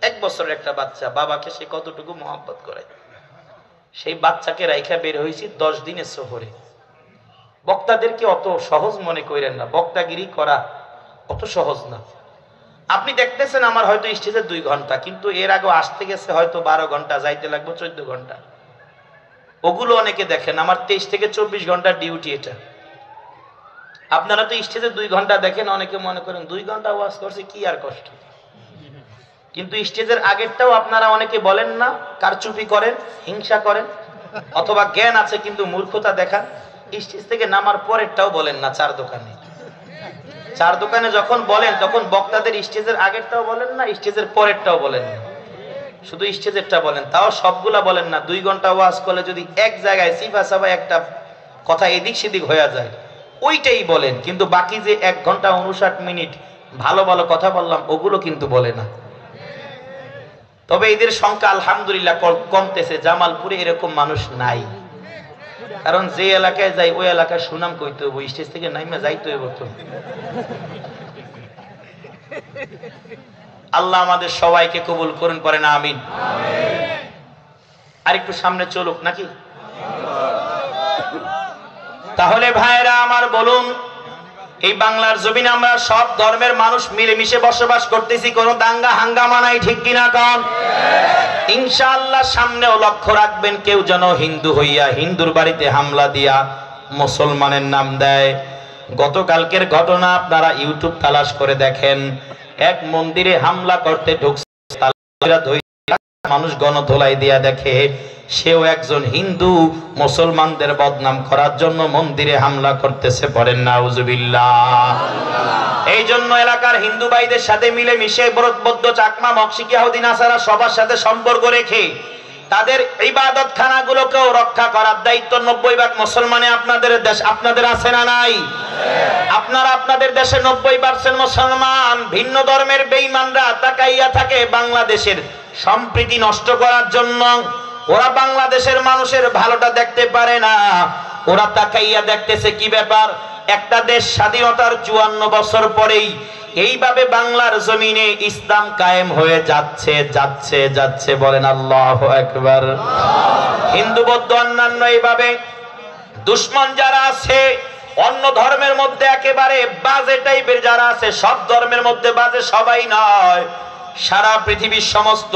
1 বছরের একটা বাচ্চা, বাবাকে সে কতটুকু মহব্বত করে। সেই বাচ্চাকে রাইখা বের হয়েছি 10 দিনের সফরে। বক্তাদেরকে অত সহজ মনে করেন না, বক্তাগিরি করা অত সহজ না। আপনি দেখতেছেন আমার হয়তো স্টেজে 2 ঘন্টা, কিন্তু এর আগে আসতে গেছে হয়তো 12 ঘন্টা, যাইতে লাগবে 14 ঘন্টা। ওগুলো অনেকে দেখেন, আমার 23 থেকে 24 ঘন্টার ডিউটি এটা। আপনারা তো স্টেজে 2 ঘন্টা দেখেন, অনেকে মনে করেন 2 ঘন্টা ওয়াজ করছে কি আর কষ্ট। কিন্তু স্টেজের আগেরটাও আপনারা অনেকে বলেন না, কারচুপি করেন, হিংসা করেন, অথবা জ্ঞান আছে কিন্তু মূর্খতা দেখান। স্টেজ থেকে নামার পরেরটাও বলেন না। 4 দোকানে যখন বলেন, তখন বক্তাদের স্টেজের আগেরটাও বলেন না, স্টেজের পরেরটাও বলেন না, শুধু স্টেজেরটা বলেন। তাও সবগুলা বলেন না। 2 ঘন্টা ওয়াজ করলে যদি এক জায়গায় সিফা সাফা একটা কথা এদিক সেদিক হয়ে যায়, ওইটাই বলেন। কিন্তু বাকি যে 1 ঘন্টা 59 মিনিট ভালো ভালো কথা বললাম, ওগুলো কিন্তু বলে না। তবে এদের সংখ্যা আলহামদুলিল্লাহ কমতেছে। জামালপুরে এরকম মানুষ নাই, কারণ যে এলাকায় যাই ওই এলাকার সুনাম কইতে হইব, স্টেজ থেকে নাইমা যাইতে হইব। তো আল্লাহ আমাদের সবাইকে কবুল করুন, পড়েন আমিন। আর একটু সামনে চলুক নাকি? তাহলে ভাইরা আমার, বলুন, এই বাংলার জমিনে আমরা সব ধর্মের মানুষ মিলেমিশে বসবাস করতেছি, কোনো দাঙ্গা হাঙ্গামা নাই, ঠিক কিনা কন? ইনশাআল্লাহ সামনেও লক্ষ্য রাখবেন, কেউ যেন হিন্দু হইয়া হিন্দুর বাড়িতে হামলা দিয়া মুসলমানের নাম দেয়। গতকালকের ঘটনা আপনারা ইউটিউব তালাশ করে দেখেন। এক মন্দিরে হামলা করতে ঢুকছে, মানুষ গণধোলাই দিয়া দেখে সেও একজন হিন্দু, মুসলমানদের বদনাম করার জন্য মন্দিরে হামলা করতেছে। পড়েন নাউজুবিল্লাহ। এই জন্য এলাকার হিন্দু ভাইদের সাথে মিলে মিশে বৌদ্ধ, চাকমা, মক্সিকি, ইহুদি, নাসারা সবার সাথে সম্পর্ক রেখে তাদের ইবাদত খানাগুলোকেও রক্ষা করার দায়িত্ব 90 ভাগ মুসলমানে আপনাদের দেশ, আপনাদের আছে না নাই? আপনারা আপনাদের দেশে 90% মুসলমান, ভিন্ন ধর্মের বেঈমানরা তাকাইয়া থাকে বাংলাদেশের সম্প্রীতি নষ্ট করার জন্য। ওরা বাংলাদেশের মানুষের ভালোটা দেখতে পারে না, ওরা তাকাইয়া দেখতেছে কি ব্যাপার, একটা দেশ স্বাধীনতার 54 বছর পরেই এইভাবে বাংলার জমিনে ইসলাম কায়েম হয়ে যাচ্ছে যাচ্ছে যাচ্ছে। বলেন আল্লাহু আকবার। হিন্দু বৌদ্ধ অন্যান্য এইভাবে দুশ্মন যারা আছে, অন্য ধর্মের মধ্যে একেবারে বাজে টাইপের যারা আছে, সব ধর্মের মধ্যে বাজে সবাই নয়, সারা পৃথিবীর সমস্ত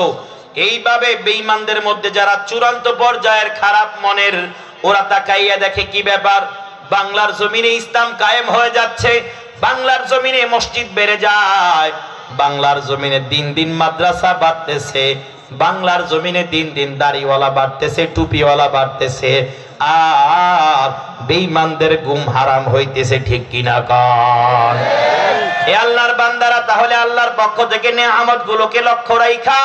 এইভাবে বেঈমানদের মধ্যে যারা চূড়ান্ত পর্যায়ের খারাপ মনের, ওরা তাকাইয়া দেখে কি ব্যাপার, বাংলার জমিনে ইসলাম কায়েম হয়ে যাচ্ছে, বাংলার জমিনে মসজিদ বেড়ে যায়, বাংলার জমিনে দিন দিন মাদ্রাসা বাড়তেছে, বাংলার জমিনে দিন দিন দাড়িওয়ালা বাড়তেছে, টুপিওয়ালা বাড়তেছে, আর বেঈমানদের গুম হারাম হইতেছে। ঠিক কিনা কন? এ আল্লাহর বান্দারা, তাহলে আল্লাহর পক্ষ থেকে নেয়ামত গুলোকে লক্ষ্য রাখা,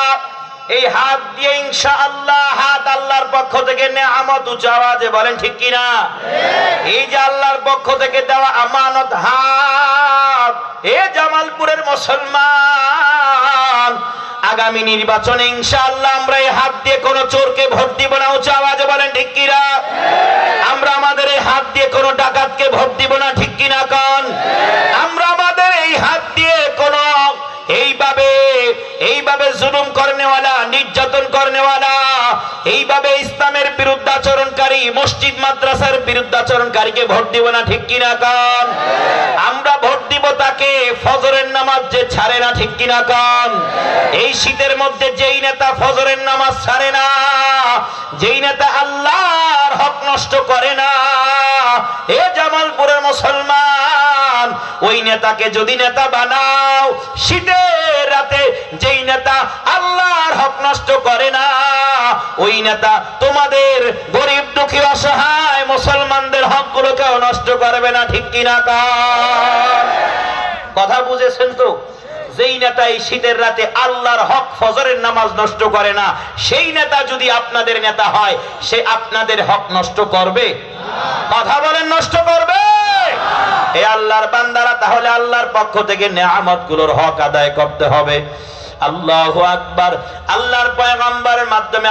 এই হাত দিয়ে ইনশাআল্লাহ, হাত আল্লাহর পক্ষ থেকে নেয়ামত, উচ্চ আওয়াজে বলেন ঠিক কিনা? এই যে আল্লাহর পক্ষ থেকে দেওয়া আমানত হাত, এ জামালপুরের মুসলমান, আগামী নির্বাচনে ইনশাআল্লাহ আমরা এই হাত দিয়ে কোন চোরকে ভোট দিব না। উচ্চ আওয়াজে বলেন ঠিক কিনা? আমরা আমাদের এই হাত দিয়ে কোন ডাকাতকে ভোট দিব না। ঠিক কিনা কন? আমরা আমাদের এই হাত দিয়ে কোন এইভাবে জুলুম করনেওয়ালা, নির্যাতন করনেওয়ালা, এইভাবে ইসলামের বিরুদ্ধাচরণকারী, মসজিদ মাদ্রাসার বিরুদ্ধাচরণকারীকে ভোট দিব না। ঠিক কিনা কন? আমরা ভোট দিব তাকে ফজরের নামাজ যে ছাড়ে না। ঠিক কিনা কন? এই শীতের মধ্যে যেই নেতা ফজরের নামাজ ছাড়ে না, যেই নেতা আল্লাহর হক নষ্ট করে না, এ জামালপুরের মুসলমান, ওই নেতাকে যদি নেতা বানাও, শীতের রাতে যেই নেতা আল্লাহর হক নষ্ট করে না, ওই নেতা তোমাদের গরিব দুঃখী অসহায় মুসলমানদের হকগুলোকেও নষ্ট করবে না। ঠিক কিনা কন? কথা বুঝেছেন তো? যেই নেতা এই শীতের রাতে আল্লাহর হক ফজরের নামাজ নষ্ট করে না, সেই নেতা যদি আপনাদের নেতা হয়, সে আপনাদের হক নষ্ট করবে? কথা বলেন, নষ্ট করবে? এই আল্লাহর বান্দারা, তাহলে আল্লাহর পক্ষ থেকে নেয়ামত গুলোর হক আদায় করতে হবে। আল্লাহু আকবার। আল্লাহর পয়গম্বরের মাধ্যমে